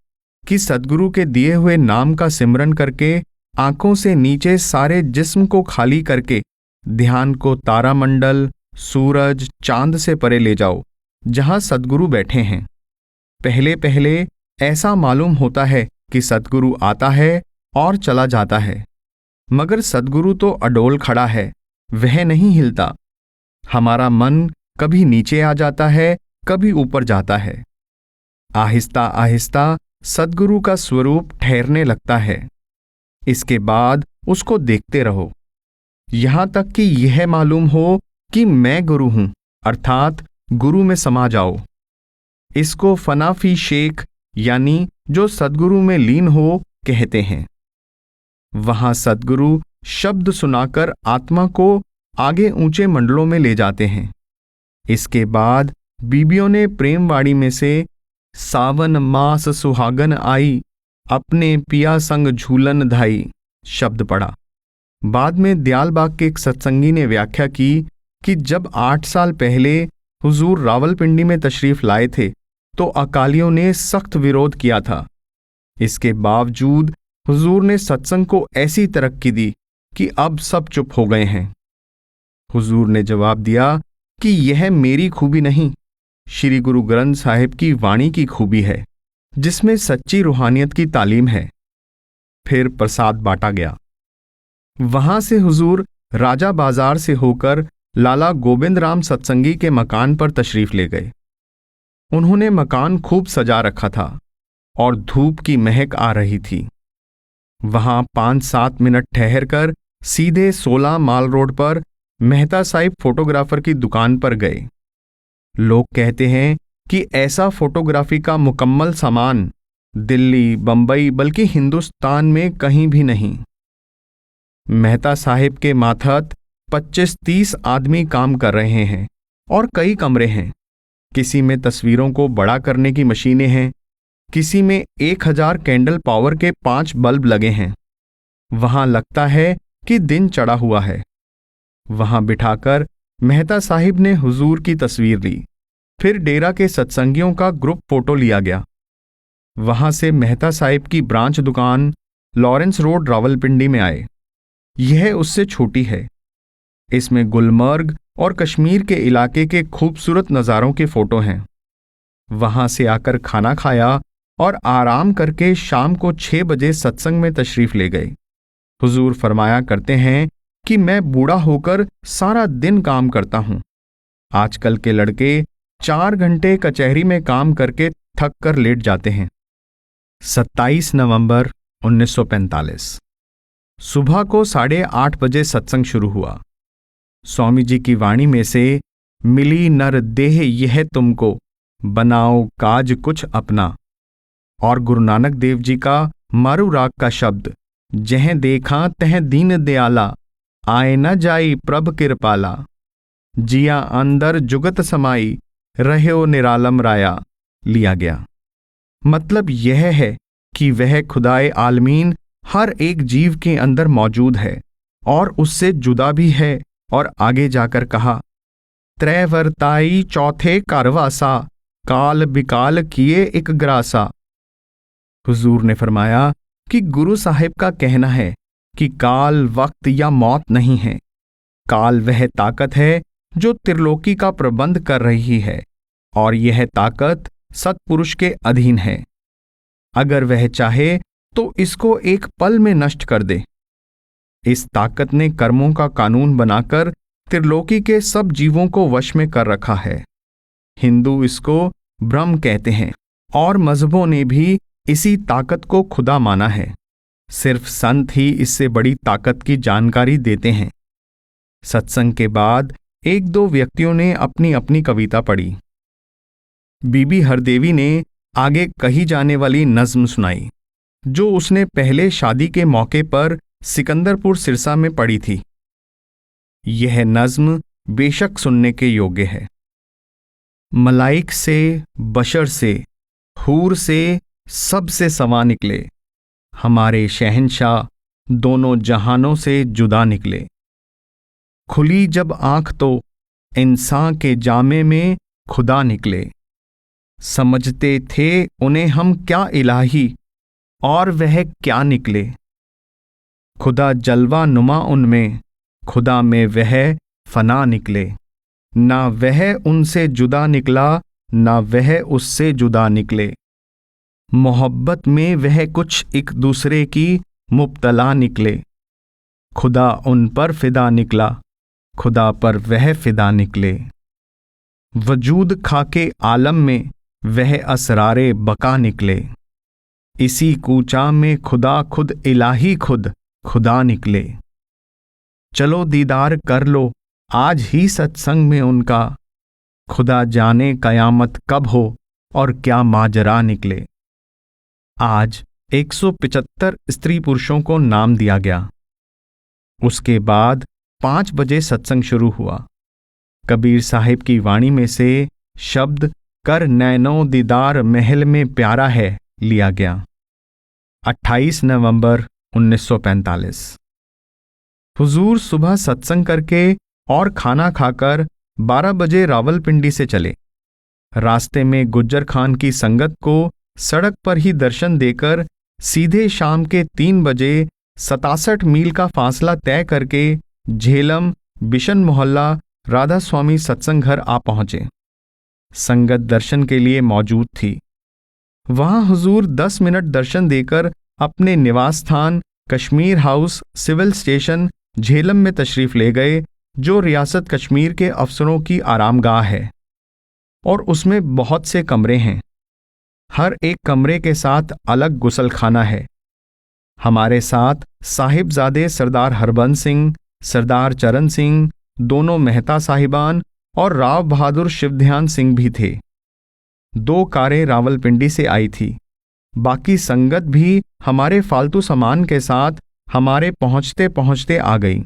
कि सतगुरु के दिए हुए नाम का सिमरन करके आंखों से नीचे सारे जिस्म को खाली करके ध्यान को तारामंडल, सूरज, चांद से परे ले जाओ जहां सतगुरु बैठे हैं। पहले पहले ऐसा मालूम होता है कि सतगुरु आता है और चला जाता है, मगर सतगुरु तो अडोल खड़ा है, वह नहीं हिलता। हमारा मन कभी नीचे आ जाता है, कभी ऊपर जाता है। आहिस्ता आहिस्ता सतगुरु का स्वरूप ठहरने लगता है। इसके बाद उसको देखते रहो, यहां तक कि यह मालूम हो कि मैं गुरु हूं, अर्थात गुरु में समा जाओ। इसको फनाफी शेख यानी जो सद्गुरु में लीन हो कहते हैं। वहां सद्गुरु शब्द सुनाकर आत्मा को आगे ऊंचे मंडलों में ले जाते हैं। इसके बाद बीबियों ने प्रेमवाड़ी में से सावन मास सुहागन आई, अपने पिया संग झूलन धाई शब्द पढ़ा। बाद में दयालबाग के एक सत्संगी ने व्याख्या की कि जब 8 साल पहले हुजूर रावलपिंडी में तशरीफ लाए थे तो अकालियों ने सख्त विरोध किया था। इसके बावजूद हुजूर ने सत्संग को ऐसी तरक्की दी कि अब सब चुप हो गए हैं। हुजूर ने जवाब दिया कि यह मेरी खूबी नहीं, श्री गुरु ग्रंथ साहिब की वाणी की खूबी है, जिसमें सच्ची रूहानियत की तालीम है। फिर प्रसाद बांटा गया। वहां से हुजूर राजा बाजार से होकर लाला गोविंद राम सत्संगी के मकान पर तशरीफ ले गए। उन्होंने मकान खूब सजा रखा था और धूप की महक आ रही थी। वहां 5-7 मिनट ठहरकर सीधे 16 माल रोड पर मेहता साहिब फोटोग्राफर की दुकान पर गए। लोग कहते हैं कि ऐसा फोटोग्राफी का मुकम्मल सामान दिल्ली, बंबई बल्कि हिंदुस्तान में कहीं भी नहीं। मेहता साहिब के माथत 25-30 आदमी काम कर रहे हैं और कई कमरे हैं। किसी में तस्वीरों को बड़ा करने की मशीनें हैं, किसी में 1000 कैंडल पावर के 5 बल्ब लगे हैं। वहां लगता है कि दिन चढ़ा हुआ है। वहां बिठाकर मेहता साहिब ने हुजूर की तस्वीर ली। फिर डेरा के सत्संगियों का ग्रुप फोटो लिया गया। वहां से मेहता साहिब की ब्रांच दुकान लॉरेंस रोड रावलपिंडी में आए। यह उससे छोटी है। इसमें गुलमर्ग और कश्मीर के इलाके के खूबसूरत नज़ारों के फोटो हैं। वहां से आकर खाना खाया और आराम करके शाम को 6 बजे सत्संग में तशरीफ ले गए। हुजूर फरमाया करते हैं कि मैं बूढ़ा होकर सारा दिन काम करता हूं। आजकल के लड़के 4 घंटे कचहरी में काम करके थक कर लेट जाते हैं। 27 नवंबर 1945। सुबह को 8:30 बजे सत्संग शुरू हुआ। स्वामी जी की वाणी में से मिली नर देह यह तुमको, बनाओ काज कुछ अपना, और गुरु नानक देव जी का मारू राग का शब्द, जह देखा तह दीन दयाला, आए न जाई प्रभ कृपाला। जिया अंदर जुगत समाई, रह्यो निरालम राया, लिया गया। मतलब यह है कि वह खुदाए आलमीन हर एक जीव के अंदर मौजूद है और उससे जुदा भी है। और आगे जाकर कहा, त्रैवर्ताई चौथे कारवासा, काल बिकाल किए एक ग्रासा। हुजूर ने फरमाया कि गुरु साहिब का कहना है कि काल, वक्त या मौत नहीं है। काल वह ताकत है जो त्रिलोकी का प्रबंध कर रही है और यह ताकत सत्पुरुष के अधीन है। अगर वह चाहे तो इसको एक पल में नष्ट कर दे। इस ताकत ने कर्मों का कानून बनाकर त्रिलोकी के सब जीवों को वश में कर रखा है। हिंदू इसको ब्रह्म कहते हैं और मजहबों ने भी इसी ताकत को खुदा माना है। सिर्फ संत ही इससे बड़ी ताकत की जानकारी देते हैं। सत्संग के बाद एक दो व्यक्तियों ने अपनी अपनी कविता पढ़ी। बीबी हरदेवी ने आगे कही जाने वाली नज्म सुनाई जो उसने पहले शादी के मौके पर सिकंदरपुर सिरसा में पढ़ी थी। यह नज्म बेशक सुनने के योग्य है। मलाइक से, बशर से, हूर से, सबसे सवा निकले, हमारे शहंशाह दोनों जहानों से जुदा निकले। खुली जब आंख तो इंसान के जामे में खुदा निकले। समझते थे उन्हें हम क्या इलाही, और वह क्या निकले। खुदा जलवा नुमा उनमें, खुदा में वह फना निकले। ना वह उनसे जुदा निकला, ना वह उससे जुदा निकले। मोहब्बत में वह कुछ एक दूसरे की मुब्तला निकले। खुदा उन पर फिदा निकला, खुदा पर वह फिदा निकले। वजूद खाके आलम में वह असरारे बका निकले। इसी कूचा में खुदा खुद इलाही खुद खुदा निकले। चलो दीदार कर लो आज ही सत्संग में उनका, खुदा जाने कयामत कब हो और क्या माजरा निकले। आज 175 स्त्री पुरुषों को नाम दिया गया। उसके बाद 5 बजे सत्संग शुरू हुआ। कबीर साहिब की वाणी में से शब्द कर नैनो दीदार महल में प्यारा है लिया गया। 28 नवंबर 1945। हुजूर सुबह सत्संग करके और खाना खाकर 12 बजे रावलपिंडी से चले। रास्ते में गुज्जर खान की संगत को सड़क पर ही दर्शन देकर सीधे शाम के 3 बजे 67 मील का फासला तय करके झेलम बिशन मोहल्ला राधा स्वामी सत्संग घर आ पहुंचे। संगत दर्शन के लिए मौजूद थी। वहां हुजूर 10 मिनट दर्शन देकर अपने निवास स्थान Kashmir house civil station Jhelum में तशरीफ ले गए, जो रियासत कश्मीर के अफसरों की आरामगाह है और उसमें बहुत से कमरे हैं। हर एक कमरे के साथ अलग गुसल खाना है। हमारे साथ साहिबजादे सरदार हरबंस सिंह, सरदार चरण सिंह, दोनों मेहता साहिबान और राव बहादुर शिवध्यान सिंह भी थे। 2 कारें रावलपिंडी से आई थी। बाकी संगत भी हमारे फालतू सामान के साथ हमारे पहुंचते पहुंचते आ गई।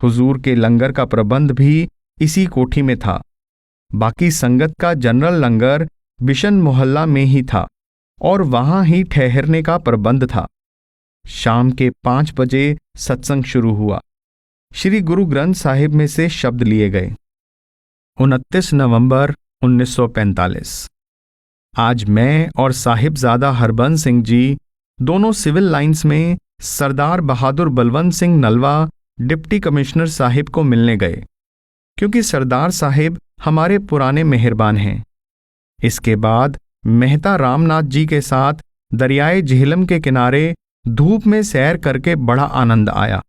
हुजूर के लंगर का प्रबंध भी इसी कोठी में था। बाकी संगत का जनरल लंगर बिशन मोहल्ला में ही था और वहां ही ठहरने का प्रबंध था। शाम के 5 बजे सत्संग शुरू हुआ। श्री गुरु ग्रंथ साहिब में से शब्द लिए गए। 29 नवंबर 1945। आज मैं और साहिबजादा हरबंस सिंह जी दोनों सिविल लाइंस में सरदार बहादुर बलवंत सिंह नलवा डिप्टी कमिश्नर साहिब को मिलने गए, क्योंकि सरदार साहिब हमारे पुराने मेहरबान हैं। इसके बाद मेहता रामनाथ जी के साथ दरियाए झेलम के किनारे धूप में सैर करके बड़ा आनंद आया।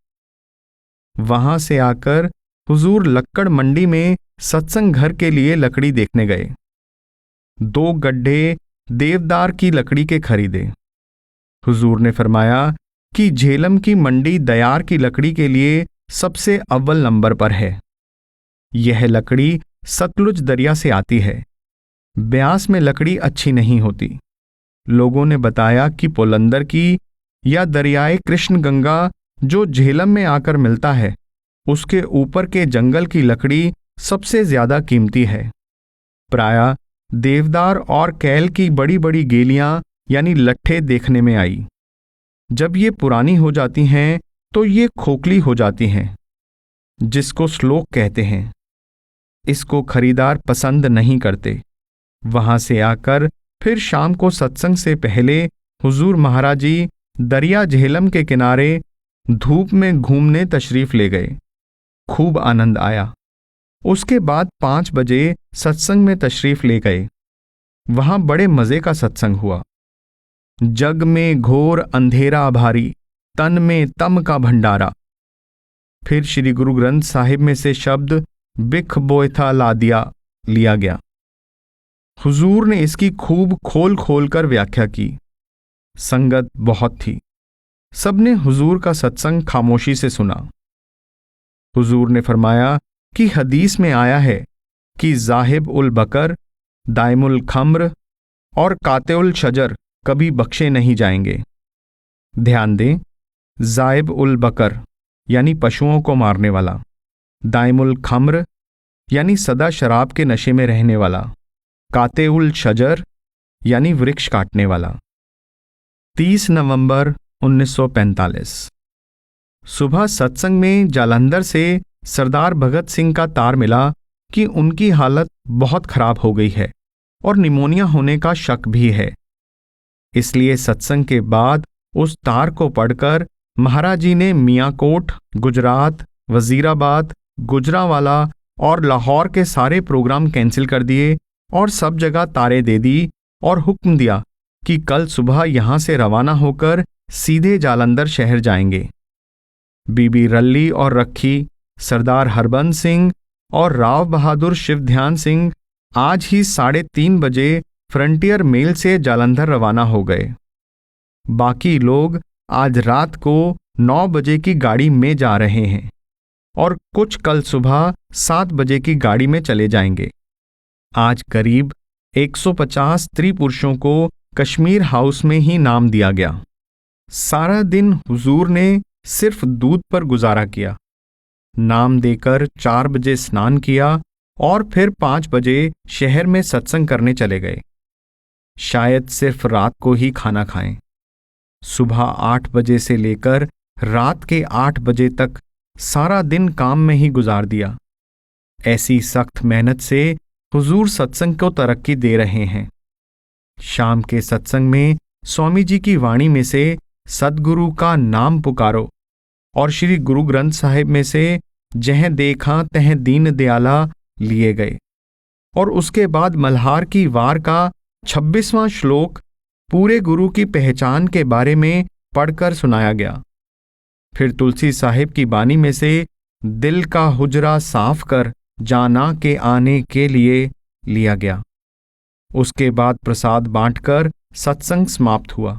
वहां से आकर हुजूर लक्कड़ मंडी में सत्संग घर के लिए लकड़ी देखने गए। 2 गड्ढे देवदार की लकड़ी के खरीदे। हुजूर ने फरमाया कि झेलम की मंडी दयार की लकड़ी के लिए सबसे अव्वल नंबर पर है। यह लकड़ी सतलुज दरिया से आती है। ब्यास में लकड़ी अच्छी नहीं होती। लोगों ने बताया कि पोलंदर की या दरियाए कृष्ण गंगा जो झेलम में आकर मिलता है, उसके ऊपर के जंगल की लकड़ी सबसे ज्यादा कीमती है। प्रायः देवदार और कैल की बड़ी बड़ी गेलियां यानी लट्ठे देखने में आई। जब ये पुरानी हो जाती हैं तो ये खोखली हो जाती हैं, जिसको श्लोक कहते हैं। इसको खरीदार पसंद नहीं करते। वहां से आकर फिर शाम को सत्संग से पहले हुजूर महाराज जी दरिया झेलम के किनारे धूप में घूमने तशरीफ ले गए। खूब आनंद आया। उसके बाद 5 बजे सत्संग में तशरीफ ले गए। वहां बड़े मजे का सत्संग हुआ। जग में घोर अंधेरा भारी, तन में तम का भंडारा। फिर श्री गुरु ग्रंथ साहिब में से शब्द बिख बोयथा लादिया लिया गया। हुजूर ने इसकी खूब खोल खोल कर व्याख्या की। संगत बहुत थी। सबने हुजूर का सत्संग खामोशी से सुना। हुजूर ने फरमाया कि हदीस में आया है कि जाहिब उल बकर, दाइमुल खम्र और कातेउल शजर कभी बख्शे नहीं जाएंगे। ध्यान दें, जाइब उल बकर यानी पशुओं को मारने वाला, दाइमुल खम्र यानी सदा शराब के नशे में रहने वाला, कातेउल शजर यानी वृक्ष काटने वाला। 30 नवंबर 1945 सुबह सत्संग में जालंधर से सरदार भगत सिंह का तार मिला कि उनकी हालत बहुत खराब हो गई है और निमोनिया होने का शक भी है। इसलिए सत्संग के बाद उस तार को पढ़कर महाराज जी ने मियाँकोट, गुजरात, वजीराबाद, गुजरावाला और लाहौर के सारे प्रोग्राम कैंसिल कर दिए और सब जगह तारे दे दी और हुक्म दिया कि कल सुबह यहां से रवाना होकर सीधे जालंधर शहर जाएंगे। बीबी रल्ली और रखी, सरदार हरबंस सिंह और राव बहादुर शिव ध्यान सिंह आज ही 3:30 बजे फ्रंटियर मेल से जालंधर रवाना हो गए। बाकी लोग आज रात को 9 बजे की गाड़ी में जा रहे हैं और कुछ कल सुबह 7 बजे की गाड़ी में चले जाएंगे। आज करीब 150 स्त्री पुरुषों को कश्मीर हाउस में ही नाम दिया गया। सारा दिन हुजूर ने सिर्फ दूध पर गुजारा किया। नाम देकर 4 बजे स्नान किया और फिर 5 बजे शहर में सत्संग करने चले गए। शायद सिर्फ रात को ही खाना खाएं। सुबह 8 बजे से लेकर रात के 8 बजे तक सारा दिन काम में ही गुजार दिया। ऐसी सख्त मेहनत से हुजूर सत्संग को तरक्की दे रहे हैं। शाम के सत्संग में स्वामी जी की वाणी में से सद्गुरु का नाम पुकारो और श्री गुरु ग्रंथ साहिब में से जह देखा तह दीन दयाला लिए गए और उसके बाद मल्हार की वार का 26वां श्लोक पूरे गुरु की पहचान के बारे में पढ़कर सुनाया गया। फिर तुलसी साहिब की बानी में से दिल का हुजरा साफ कर जाना के आने के लिए लिया गया। उसके बाद प्रसाद बांटकर सत्संग समाप्त हुआ।